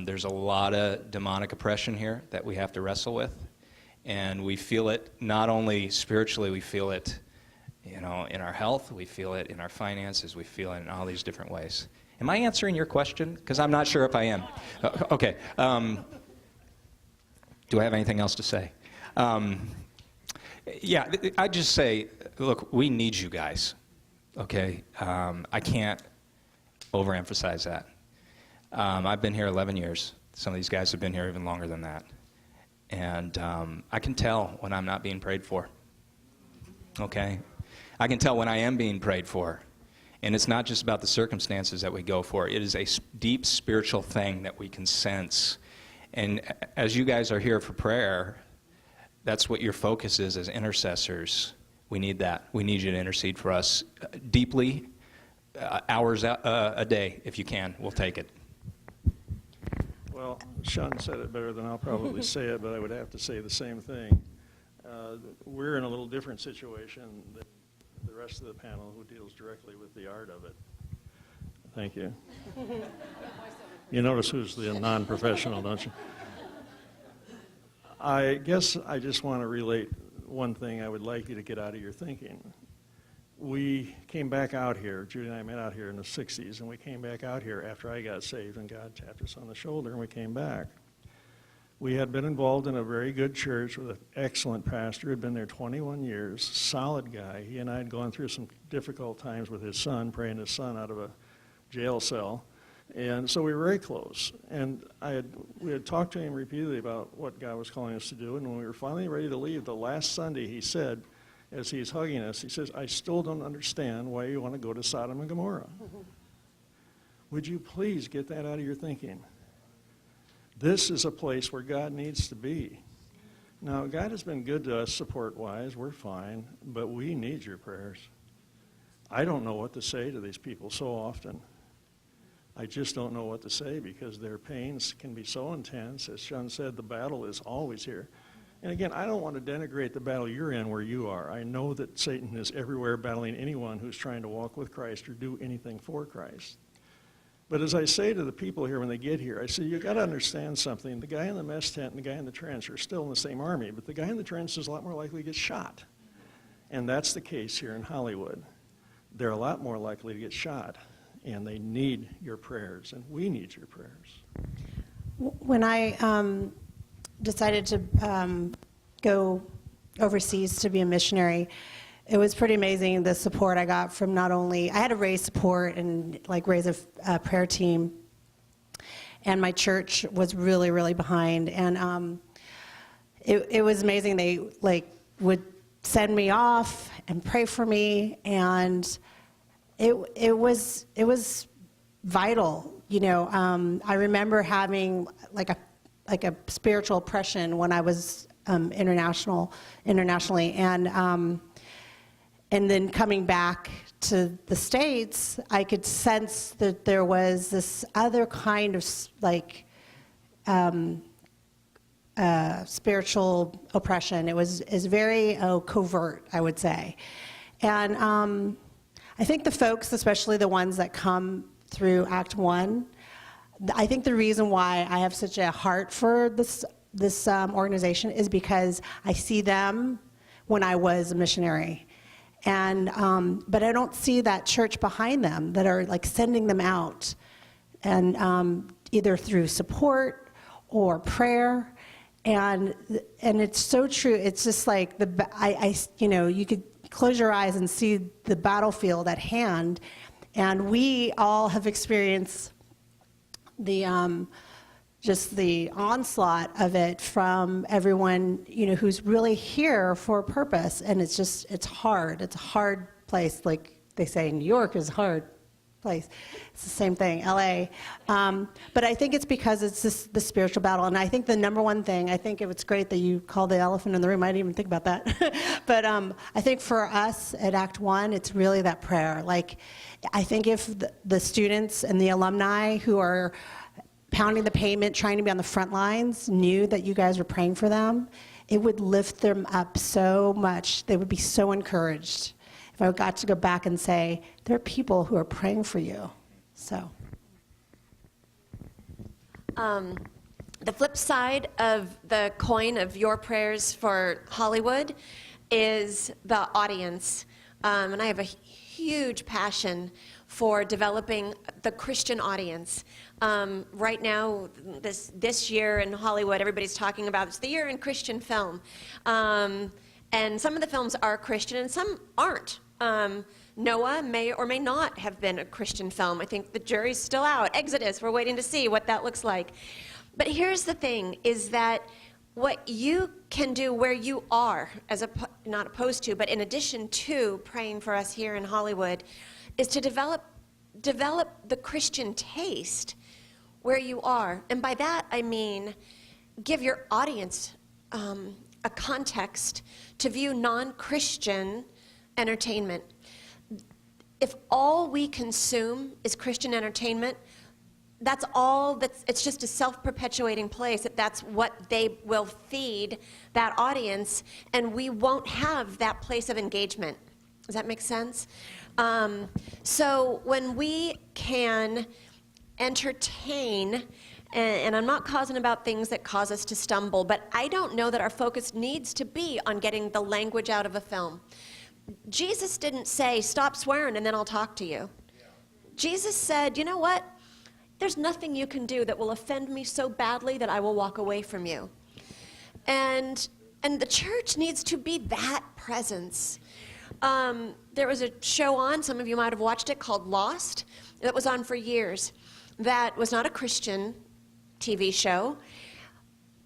there's a lot of demonic oppression here that we have to wrestle with. And we feel it not only spiritually, we feel it You know, in our health, we feel it in our finances, we feel it in all these different ways. Am I answering your question? Because I'm not sure if I am. Okay. Do I have anything else to say? Yeah, I'd just say, look, we need you guys, okay? I can't overemphasize that. I've been here 11 years. Some of these guys have been here even longer than that. And I can tell when I'm not being prayed for, okay? I can tell when I am being prayed for. And it's not just about the circumstances that we go for. It is a deep spiritual thing that we can sense. And as you guys are here for prayer, that's what your focus is as intercessors. We need that. We need you to intercede for us deeply, hours a day, if you can. We'll take it. Well, Sean said it better than I'll probably say it, but I would have to say the same thing. We're in a little different situation than the rest of the panel who deals directly with the art of it. Thank you. You notice who's the non-professional, don't you? I guess I just want to relate one thing I would like you to get out of your thinking. We came back out here, Judy and I met out here in the 60s, and we came back out here after I got saved, and God tapped us on the shoulder, and we came back. We had been involved in a very good church with an excellent pastor who had been there 21 years, solid guy. He and I had gone through some difficult times with his son, praying his son out of a jail cell. And so we were very close. And we had talked to him repeatedly about what God was calling us to do. And when we were finally ready to leave, the last Sunday, he said, as he's hugging us, he says, I still don't understand why you want to go to Sodom and Gomorrah. Would you please get that out of your thinking? This is a place where God needs to be. Now, God has been good to us support-wise. We're fine. But we need your prayers. I don't know what to say to these people so often. I just don't know what to say because their pains can be so intense. As Sean said, the battle is always here. And again, I don't want to denigrate the battle you're in where you are. I know that Satan is everywhere battling anyone who's trying to walk with Christ or do anything for Christ. But as I say to the people here when they get here, I say, you got to understand something. The guy in the mess tent and the guy in the trench are still in the same army, but the guy in the trench is a lot more likely to get shot. And that's the case here in Hollywood. They're a lot more likely to get shot. And they need your prayers, and we need your prayers. When I decided to go overseas to be a missionary, it was pretty amazing the support I got from not only, I had to raise support and like raise a prayer team, and my church was really, really behind. And it was amazing. They like would send me off and pray for me, and it was vital, you know. I remember having like a spiritual oppression when I was internationally, and then coming back to the States, I could sense that there was this other kind of like spiritual oppression. It was very covert, I would say, and. I think the folks, especially the ones that come through Act One, I think the reason why I have such a heart for this organization is because I see them when I was a missionary, and but I don't see that church behind them that are like sending them out, and either through support or prayer, and it's so true. It's just like you know, you could close your eyes and see the battlefield at hand, and we all have experienced the just the onslaught of it from everyone, you know, who's really here for a purpose. And it's hard. It's a hard place. Like they say, New York is a hard place. It's the same thing, LA. But I think it's because it's the spiritual battle. And I think the number one thing, I think it's great that you called the elephant in the room. I didn't even think about that. But I think for us at Act One, it's really that prayer. Like, I think if the students and the alumni who are pounding the pavement, trying to be on the front lines, knew that you guys were praying for them, it would lift them up so much. They would be so encouraged. If I got to go back and say, there are people who are praying for you. So. The flip side of the coin of your prayers for Hollywood is the audience. and I have a huge passion for developing the Christian audience. Right now, this year in Hollywood, everybody's talking about it's the year in Christian film. And some of the films are Christian and some aren't. Noah may or may not have been a Christian film. I think the jury's still out. Exodus, we're waiting to see what that looks like. But here's the thing, is that what you can do where you are, not opposed to, but in addition to praying for us here in Hollywood, is to develop the Christian taste where you are. And by that, I mean give your audience a context to view non-Christian entertainment. If all we consume is Christian entertainment, it's just a self-perpetuating place. That's what they will feed that audience, and we won't have that place of engagement. Does that make sense? So when we can entertain, and I'm not causing about things that cause us to stumble, but I don't know that our focus needs to be on getting the language out of a film. Jesus didn't say, stop swearing and then I'll talk to you. Jesus said, you know what? There's nothing you can do that will offend me so badly that I will walk away from you. And the church needs to be that presence. There was a show on, some of you might have watched it, called Lost, that was on for years. That was not a Christian TV show,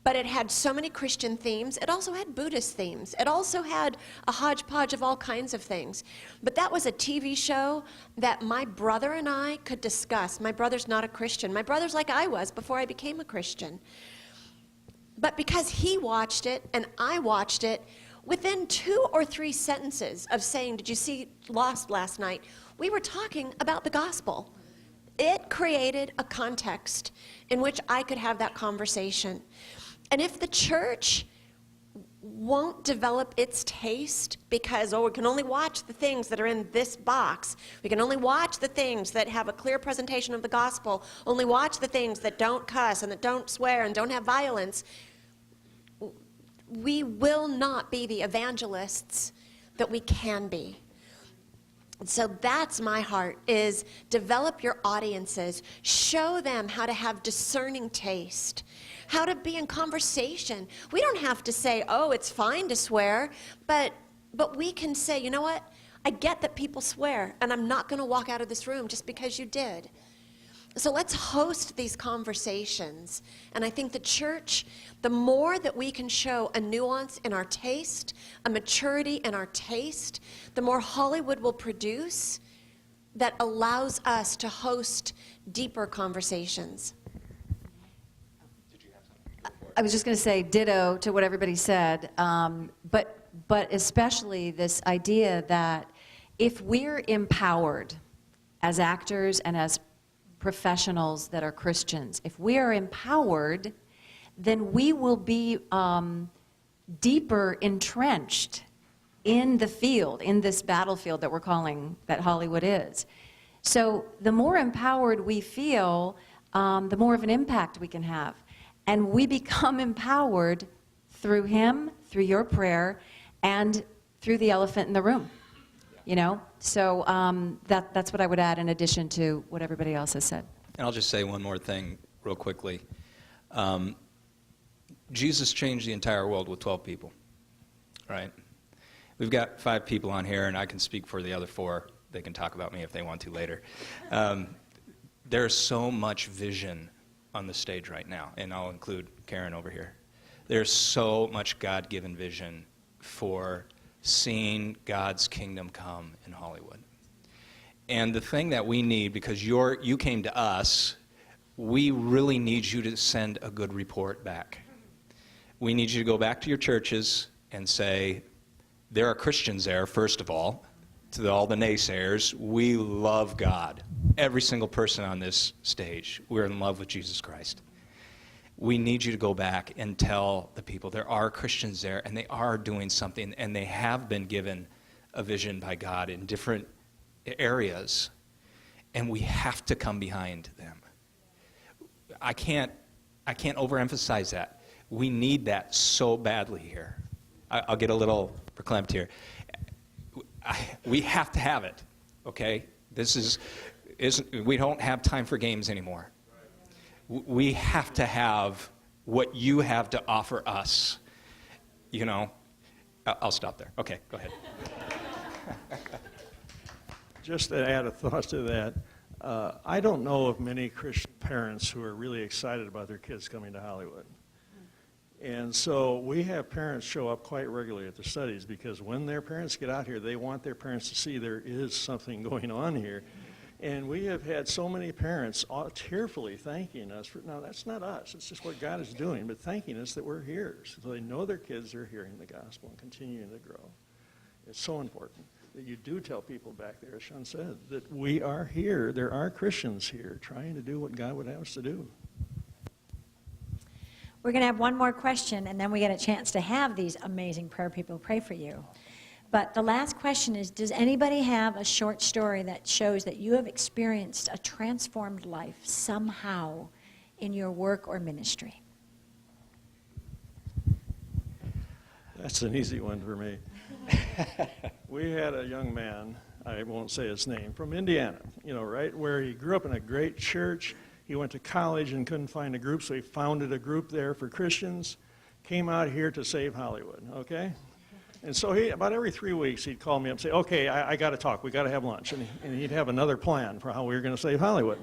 but it had so many Christian themes. It also had Buddhist themes. It also had a hodgepodge of all kinds of things. But that was a TV show that my brother and I could discuss. My brother's not a Christian. My brother's like I was before I became a Christian. But because he watched it and I watched it, within 2 or 3 sentences of saying, did you see Lost last night? We were talking about the gospel. It created a context in which I could have that conversation. And if the church won't develop its taste because, we can only watch the things that are in this box. We can only watch the things that have a clear presentation of the gospel, only watch the things that don't cuss and that don't swear and don't have violence. We will not be the evangelists that we can be. So that's my heart, is develop your audiences, show them how to have discerning taste, how to be in conversation. We don't have to say, oh, it's fine to swear, but we can say, you know what, I get that people swear, and I'm not going to walk out of this room just because you did. So let's host these conversations. And I think the church, the more that we can show a nuance in our taste, a maturity in our taste, the more Hollywood will produce that allows us to host deeper conversations. I was just going to say ditto to what everybody said, but especially this idea that if we're empowered as actors and as professionals that are Christians, if we are empowered, then we will be deeper entrenched in the field, in this battlefield that we're calling that Hollywood is. So the more empowered we feel, the more of an impact we can have. And we become empowered through him, through your prayer, and through the elephant in the room. You know? So that's what I would add in addition to what everybody else has said. And I'll just say one more thing real quickly. Jesus changed the entire world with 12 people, right? We've got 5 people on here, and I can speak for the other 4. They can talk about me if they want to later. There's so much vision on the stage right now, and I'll include Karen over here. There's so much God-given vision for seeing God's kingdom come in Hollywood. And the thing that we need, because you came to us, we really need you to send a good report back. We need you to go back to your churches and say, there are Christians there, first of all. To all the naysayers, we love God. Every single person on this stage, we're in love with Jesus Christ. We need you to go back and tell the people there are Christians there, and they are doing something, and they have been given a vision by God in different areas, and we have to come behind them. I can't overemphasize that. We need that so badly here. I'll get a little verklempt here. We have to have it, okay? We don't have time for games anymore. We have to have what you have to offer us. You know, I'll stop there. Okay, go ahead. Just to add a thought to that, I don't know of many Christian parents who are really excited about their kids coming to Hollywood. And so we have parents show up quite regularly at the studies because when their parents get out here, they want their parents to see there is something going on here. And we have had so many parents tearfully thanking us for, now that's not us, it's just what God is doing, but thanking us that we're here so they know their kids are hearing the gospel and continuing to grow. It's so important that you do tell people back there, as Sean said, that we are here. There are Christians here trying to do what God would have us to do. We're going to have one more question, and then we get a chance to have these amazing prayer people pray for you. But the last question is, does anybody have a short story that shows that you have experienced a transformed life somehow in your work or ministry? That's an easy one for me. We had a young man, I won't say his name, from Indiana, you know, right, where he grew up in a great church. He went to college and couldn't find a group, so he founded a group there for Christians, came out here to save Hollywood, okay? And so he, about every 3 weeks, he'd call me up and say, okay, I got to talk, we got to have lunch. And he'd have another plan for how we were going to save Hollywood.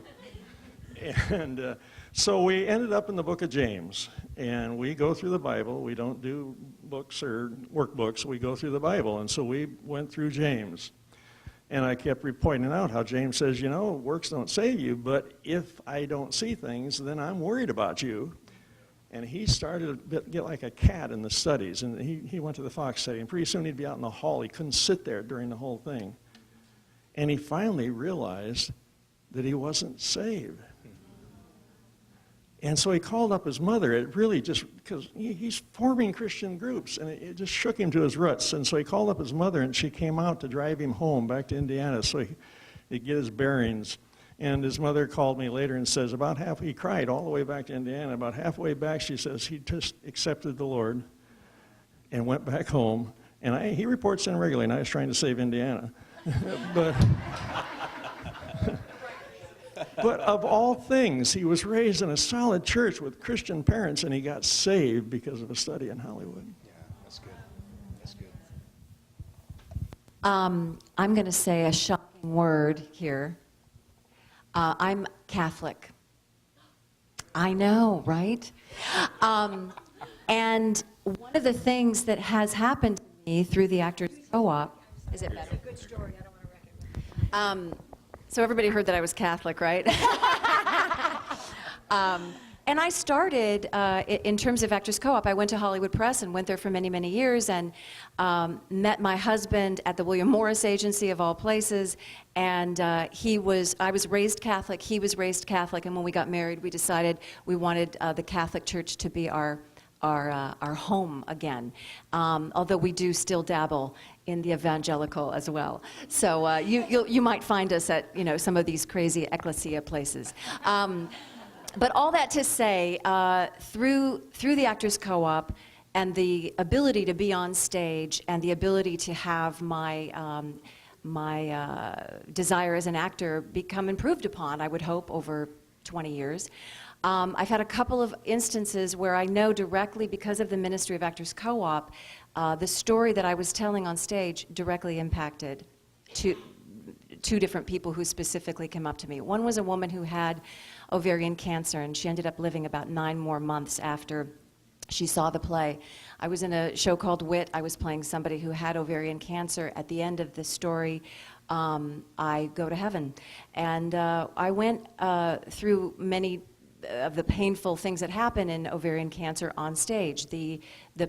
And so we ended up in the book of James, and we go through the Bible. We don't do books or workbooks, we go through the Bible. And so we went through James. And I kept pointing out how James says, you know, works don't save you, but if I don't see things, then I'm worried about you. And he started to get like a cat in the studies, and he went to the Fox study, and pretty soon he'd be out in the hall. He couldn't sit there during the whole thing. And he finally realized that he wasn't saved. And so he called up his mother. It really just, because he's forming Christian groups, and it just shook him to his roots. And so he called up his mother, and she came out to drive him home back to Indiana so he'd get his bearings. And his mother called me later and says, he cried all the way back to Indiana. About halfway back, she says, he just accepted the Lord and went back home. And he reports in regularly, and I was trying to save Indiana. But of all things, he was raised in a solid church with Christian parents, and he got saved because of a study in Hollywood. Yeah, that's good. That's good. I'm going to say a shocking word here. I'm Catholic. I know, right? And one of the things that has happened to me through the Actors Co-op, is it better? It's a good story. I don't want to wreck it. So everybody heard that I was Catholic, right? And I started, in terms of Actors Co-op, I went to Hollywood Press and went there for many, many years, and met my husband at the William Morris Agency of all places, and I was raised Catholic, he was raised Catholic, and when we got married, we decided we wanted the Catholic Church to be our home again, although we do still dabble in the evangelical as well. So you might find us at some of these crazy ecclesia places. But all that to say, through the Actors Co-op and the ability to be on stage and the ability to have my desire as an actor become improved upon, I would hope, over 20 years. I've had a couple of instances where I know directly, because of the Ministry of Actors Co-op, the story that I was telling on stage directly impacted two different people who specifically came up to me. One was a woman who had ovarian cancer, and she ended up living about 9 more months after she saw the play. I was in a show called Wit. I was playing somebody who had ovarian cancer. At the end of the story, I go to heaven. And I went through many of the painful things that happen in ovarian cancer on stage. The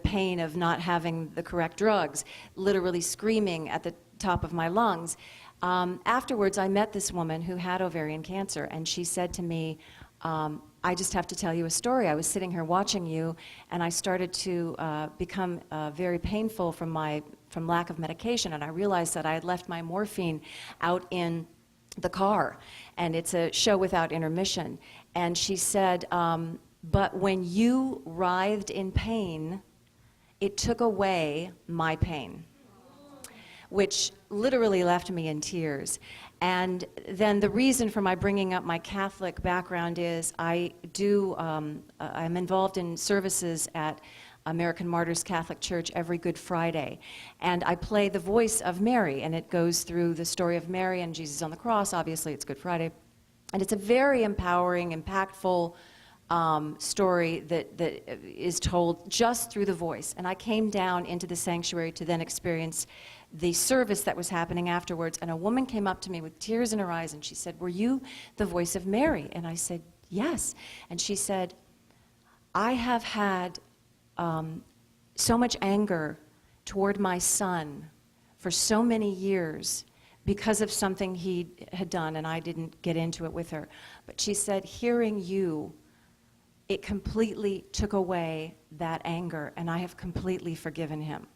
pain of not having the correct drugs, literally screaming at the top of my lungs. Afterwards, I met this woman who had ovarian cancer, and she said to me, I just have to tell you a story. I was sitting here watching you, and I started to become very painful from lack of medication, and I realized that I had left my morphine out in the car, and it's a show without intermission. And she said, but when you writhed in pain, it took away my pain. which literally left me in tears. And then the reason for my bringing up my Catholic background is I'm involved in services at American Martyrs Catholic Church every Good Friday. And I play the voice of Mary, and it goes through the story of Mary and Jesus on the cross. Obviously, it's Good Friday. And it's a very empowering, impactful story that is told just through the voice. And I came down into the sanctuary to then experience the service that was happening afterwards. And a woman came up to me with tears in her eyes, and she said, "Were you the voice of Mary?" And I said, "Yes." And she said, "I have had so much anger toward my son for so many years because of something he had done," and I didn't get into it with her. But she said, "Hearing you, it completely took away that anger, and I have completely forgiven him."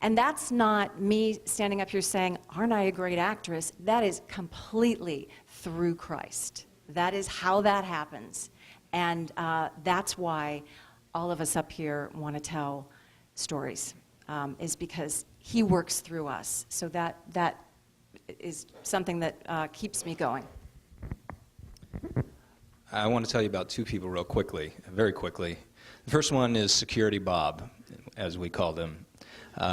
And that's not me standing up here saying, "Aren't I a great actress?" That is completely through Christ. That is how that happens. And that's why all of us up here want to tell stories, is because he works through us. So that is something that keeps me going. I want to tell you about two people real quickly, very quickly. The first one is Security Bob, as we called him.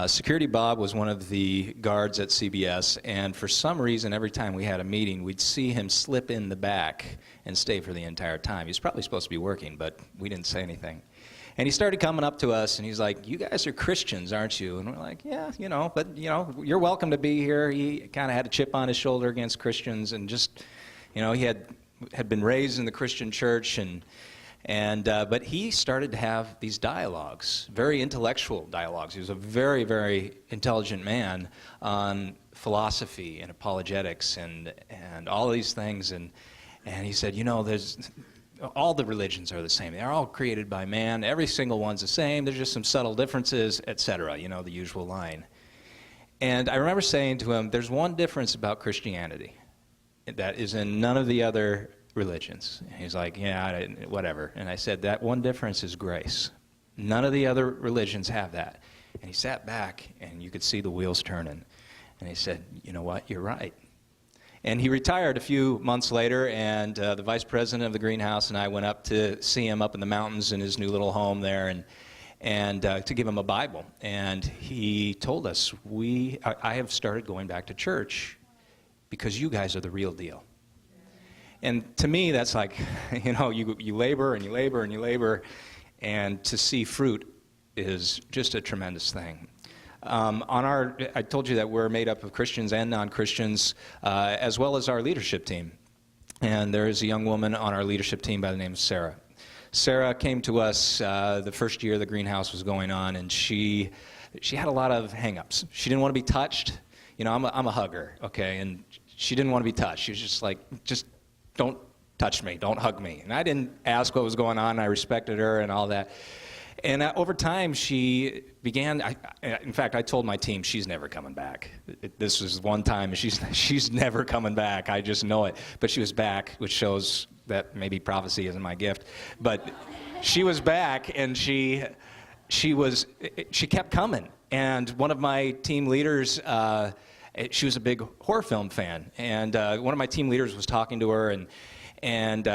Security Bob was one of the guards at CBS, and for some reason, every time we had a meeting, we'd see him slip in the back and stay for the entire time. He's probably supposed to be working, but we didn't say anything. And he started coming up to us, and he's like, "You guys are Christians, aren't you?" And we're like, "Yeah, but, you're welcome to be here." He kind of had a chip on his shoulder against Christians, and just, he had been raised in the Christian church, but he started to have these dialogues, very intellectual dialogues. He was a very, very intelligent man on philosophy and apologetics and all these things. And he said, all the religions are the same. They're all created by man. Every single one's the same. There's just some subtle differences, etc., the usual line. And I remember saying to him, there's one difference about Christianity that is in none of the other religions. And he's like, "Yeah, whatever." And I said, that one difference is grace. None of the other religions have that. And he sat back, and you could see the wheels turning. And he said, "You know what? You're right." And he retired a few months later, and the vice president of the greenhouse and I went up to see him up in the mountains in his new little home there, and to give him a Bible. And he told us, I have started going back to church because you guys are the real deal. And to me, that's like, you labor and you labor and you labor, and to see fruit is just a tremendous thing. I told you that we're made up of Christians and non-Christians, as well as our leadership team. And there is a young woman on our leadership team by the name of Sarah. Sarah came to us the first year the greenhouse was going on, and she had a lot of hang-ups. She didn't want to be touched. I'm a hugger, okay? And she didn't want to be touched. She was just like, just don't touch me, don't hug me. And I didn't ask what was going on. I respected her and all that. And over time, she began, in fact, I told my team, she's never coming back. This was one time, she's never coming back. I just know it. But she was back, which shows that maybe prophecy isn't my gift. But she was back, and she kept coming. And one of my team leaders, she was a big horror film fan. And one of my team leaders was talking to her, and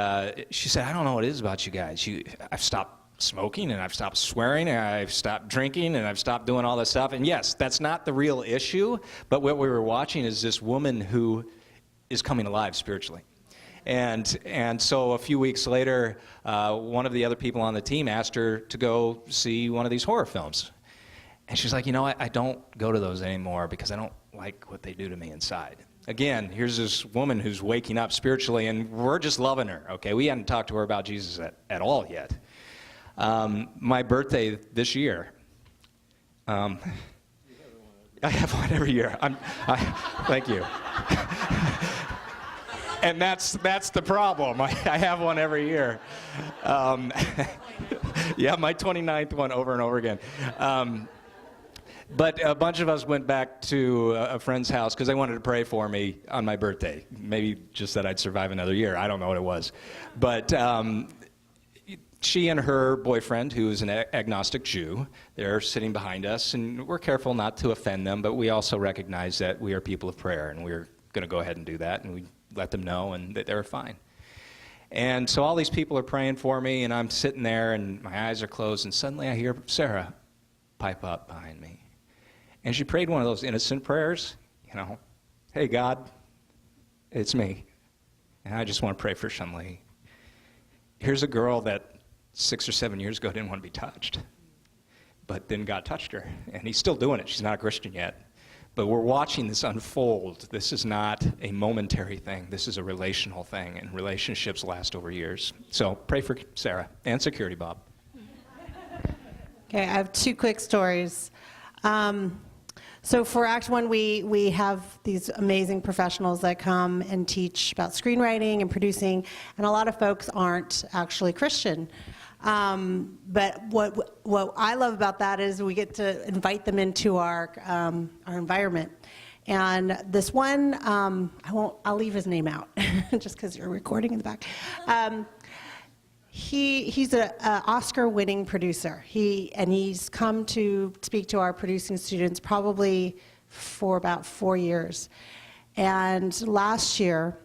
she said, "I don't know what it is about you guys. I've stopped smoking, and I've stopped swearing, and I've stopped drinking, and I've stopped doing all this stuff." And yes, that's not the real issue, but what we were watching is this woman who is coming alive spiritually. And so a few weeks later, one of the other people on the team asked her to go see one of these horror films. And she's like, I don't go to those anymore because I don't like what they do to me inside. Again, here's this woman who's waking up spiritually, and we're just loving her, okay? We hadn't talked to her about Jesus at all yet. My birthday this year, I have one every year. Thank you. And that's the problem. I have one every year. Yeah, my 29th one over and over again. But a bunch of us went back to a friend's house because they wanted to pray for me on my birthday. Maybe just that I'd survive another year. I don't know what it was. But she and her boyfriend, who is an agnostic Jew, they're sitting behind us, and we're careful not to offend them, but we also recognize that we are people of prayer, and we're going to go ahead and do that, and we let them know, and that they're fine. And so all these people are praying for me, and I'm sitting there, and my eyes are closed, and suddenly I hear Sarah pipe up behind me. And she prayed one of those innocent prayers, hey, God, it's me, and I just want to pray for Shunli. Here's a girl that 6 or 7 years ago didn't want to be touched, but then God touched her, and he's still doing it. She's not a Christian yet, but we're watching this unfold. This is not a momentary thing. This is a relational thing, and relationships last over years. So pray for Sarah and security, Bob. Okay, I have 2 quick stories. So for Act One, we have these amazing professionals that come and teach about screenwriting and producing, and a lot of folks aren't actually Christian. But what I love about that is we get to invite them into our environment. And this one, I'll leave his name out, just because you're recording in the back. He's an Oscar-winning producer. He's come to speak to our producing students probably for about 4 years. And last year,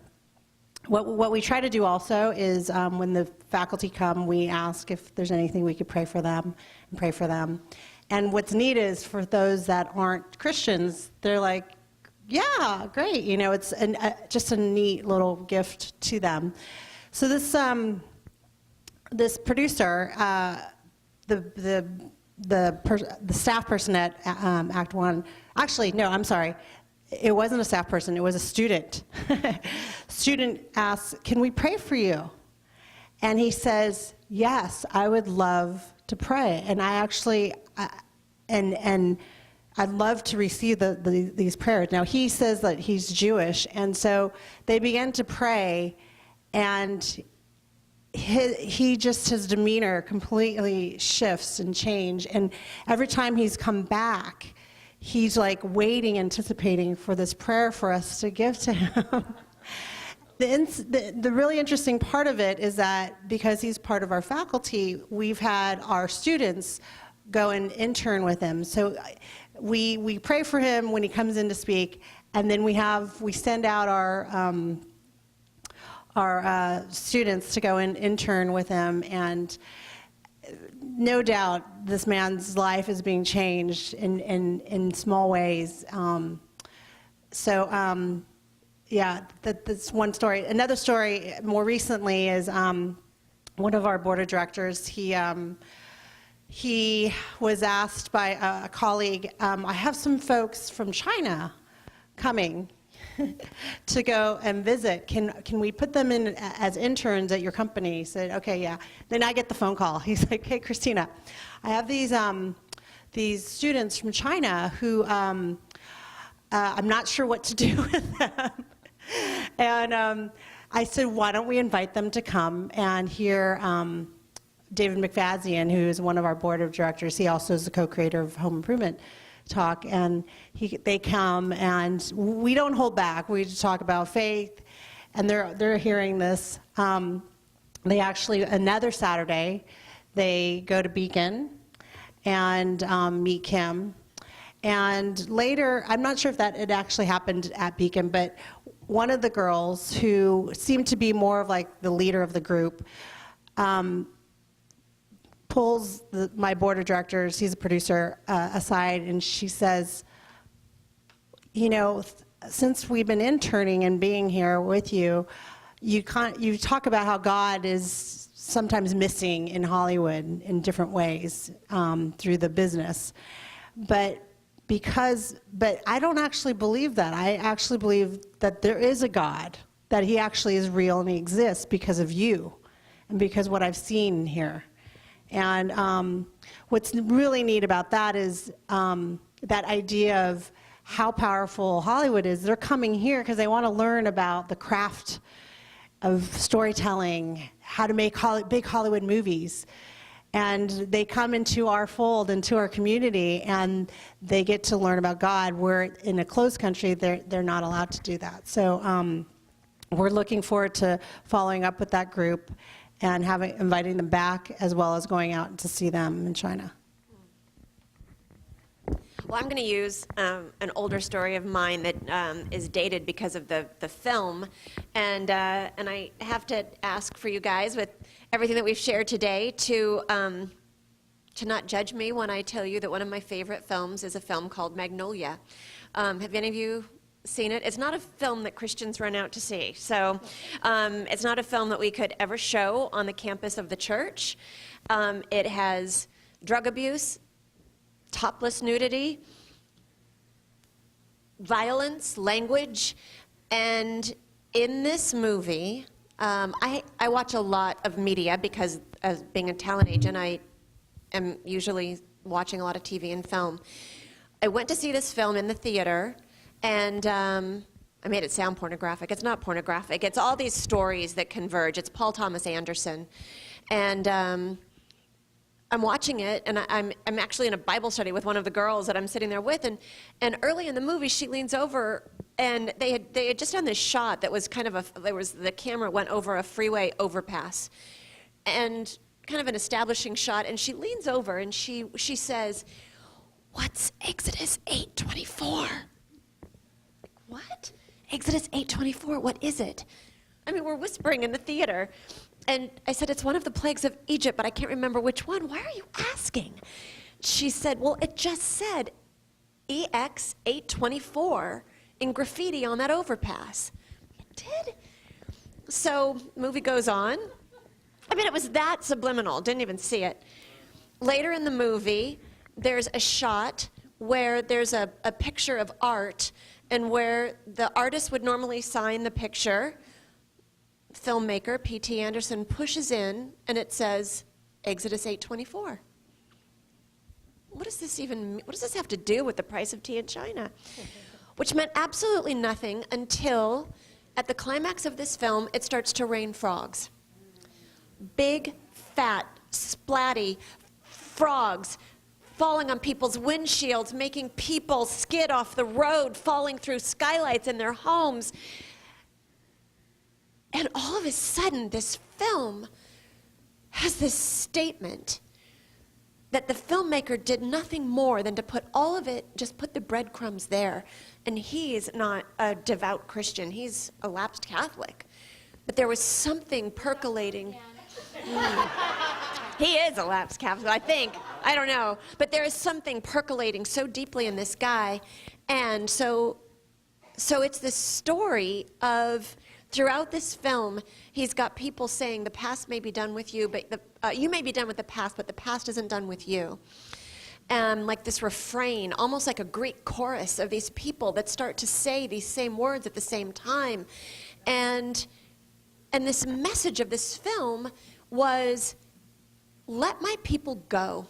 what we try to do also is when the faculty come, we ask if there's anything we could pray for them and pray for them. And what's neat is for those that aren't Christians, they're like, yeah, great. It's just a neat little gift to them. So this producer, the staff person at Act One, actually, no, I'm sorry. It wasn't a staff person, it was a student. Student asks, can we pray for you? And he says, yes, I would love to pray. And I actually, and I'd love to receive these prayers. Now, he says that he's Jewish, and so they began to pray, and his demeanor completely shifts and changes. And every time he's come back, he's like waiting, anticipating for this prayer for us to give to him. The really interesting part of it is that because he's part of our faculty, we've had our students go and intern with him. So we pray for him when he comes in to speak, and then we send out our students to go and intern with him, and no doubt this man's life is being changed in small ways. Yeah, that's one story. Another story more recently is one of our board of directors, he was asked by a colleague, I have some folks from China coming to go and visit. Can we put them in as interns at your company? He said, okay, yeah. Then I get the phone call. He's like, hey, Christina, I have these students from China who I'm not sure what to do with them. And I said, why don't we invite them to come and hear David McFadzean, who is one of our board of directors. He also is the co-creator of Home Improvement Talk, and they come, and we don't hold back. We talk about faith, and they're hearing this. They actually, another Saturday, they go to Beacon and meet Kim. And later, I'm not sure if it actually happened at Beacon, but one of the girls who seemed to be more of like the leader of the group pulls my board of directors, he's a producer, aside, and she says, since we've been interning and being here with you, you talk about how God is sometimes missing in Hollywood in different ways through the business. But I don't actually believe that. I actually believe that there is a God, that he actually is real and he exists because of you and because what I've seen here. And what's really neat about that is that idea of how powerful Hollywood is. They're coming here because they want to learn about the craft of storytelling, how to make big Hollywood movies. And they come into our fold, into our community, and they get to learn about God, where in a closed country, they're not allowed to do that. So we're looking forward to following up with that group and inviting them back, as well as going out to see them in China. Well, I'm going to use an older story of mine that is dated because of the film, and I have to ask for you guys, with everything that we've shared today, to not judge me when I tell you that one of my favorite films is a film called Magnolia. Have any of you seen it? It's not a film that Christians run out to see, so it's not a film that we could ever show on the campus of the church. It has drug abuse, topless nudity, violence, language, and in this movie, I watch a lot of media because as being a talent agent, I am usually watching a lot of TV and film. I went to see this film in the theater, and I made it sound pornographic. It's not pornographic. It's all these stories that converge. It's Paul Thomas Anderson, and I'm watching it, and I'm actually in a Bible study with one of the girls that I'm sitting there with, and early in the movie, she leans over, and they had just done this shot that was kind of the camera went over a freeway overpass, and kind of an establishing shot, and she leans over and she says, "What's Exodus 8:24?" Like, what? Exodus 8:24, what is it? I mean, we're whispering in the theater. And I said, "It's one of the plagues of Egypt, but I can't remember which one. Why are you asking?" She said, "Well, it just said EX 824 in graffiti on that overpass." It did? So, movie goes on. I mean, it was that subliminal, didn't even see it. Later in the movie, there's a shot where there's a picture of art, and where the artist would normally sign the picture, filmmaker P.T. Anderson pushes in, and it says Exodus 8:24. What does this have to do with the price of tea in China? Which meant absolutely nothing until at the climax of this film, it starts to rain frogs. Big, fat, splatty frogs falling on people's windshields, making people skid off the road, falling through skylights in their homes. And all of a sudden, this film has this statement that the filmmaker did nothing more than to put all of it, just put the breadcrumbs there. And he's not a devout Christian, he's a lapsed Catholic. But there was something percolating. He is a lapsed Catholic, I think. I don't know. But there is something percolating so deeply in this guy. And so it's this story of, throughout this film, he's got people saying the past may be done with you, but you may be done with the past, but the past isn't done with you. And like this refrain, almost like a Greek chorus of these people that start to say these same words at the same time. And this message of this film was, let my people go,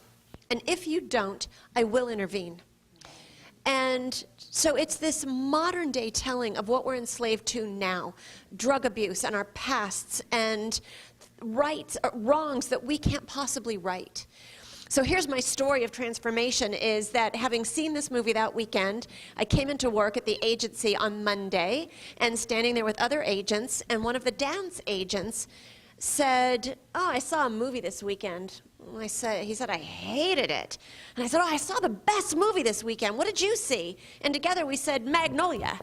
and if you don't, I will intervene. And so it's this modern day telling of what we're enslaved to now, drug abuse and our pasts and wrongs that we can't possibly right. So here's my story of transformation, is that having seen this movie that weekend, I came into work at the agency on Monday and standing there with other agents, and one of the dance agents said, "Oh, I saw a movie this weekend." He said, "I hated it." And I said, "Oh, I saw the best movie this weekend. What did you see?" And together we said, "Magnolia."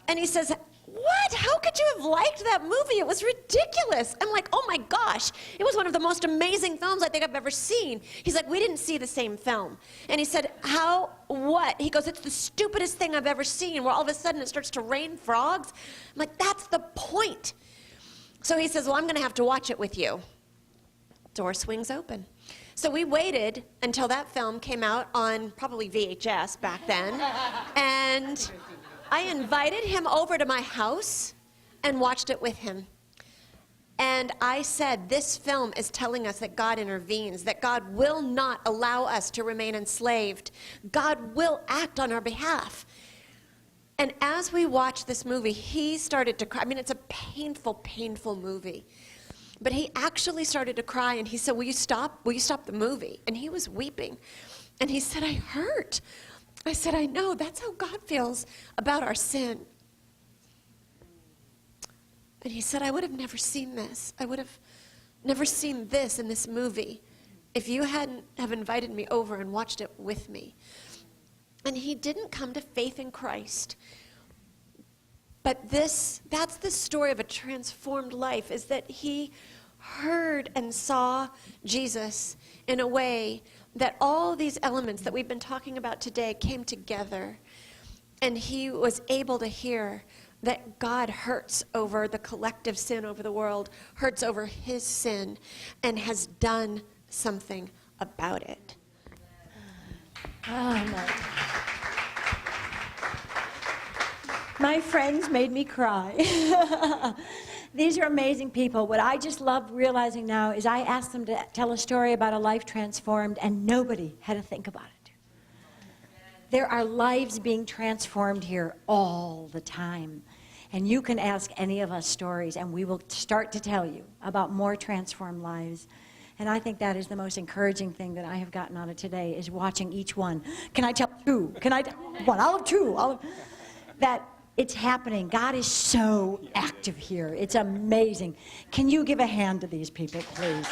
And he says, "What? How could you have liked that movie? It was ridiculous." I'm like, "Oh my gosh, it was one of the most amazing films I think I've ever seen." He's like, "We didn't see the same film." And he said, "How? What?" He goes, "It's the stupidest thing I've ever seen, where all of a sudden it starts to rain frogs." I'm like, "That's the point." So he says, "Well, I'm going to have to watch it with you." Door swings open. So we waited until that film came out on probably VHS back then, and I invited him over to my house and watched it with him. And I said, this film is telling us that God intervenes, that God will not allow us to remain enslaved. God will act on our behalf. And as we watched this movie, he started to cry. I mean, it's a painful, painful movie. But he actually started to cry, and he said, will you stop the movie? And he was weeping. And he said, "I hurt." I said, "I know, that's how God feels about our sin." And he said, I would have never seen this. I would have never seen this in this movie if you hadn't have invited me over and watched it with me. And he didn't come to faith in Christ. But that's the story of a transformed life, is that he heard and saw Jesus in a way that all these elements that we've been talking about today came together. And he was able to hear that God hurts over the collective sin over the world, hurts over his sin, and has done something about it. My friends made me cry. These are amazing people. What I just love realizing now is I asked them to tell a story about a life transformed, and nobody had to think about it. There are lives being transformed here all the time. And you can ask any of us stories, and we will start to tell you about more transformed lives. And I think that is the most encouraging thing that I have gotten out of today, is watching each one. Can I tell two? Can I tell one? I'll have two. That it's happening. God is so active here. It's amazing. Can you give a hand to these people, please?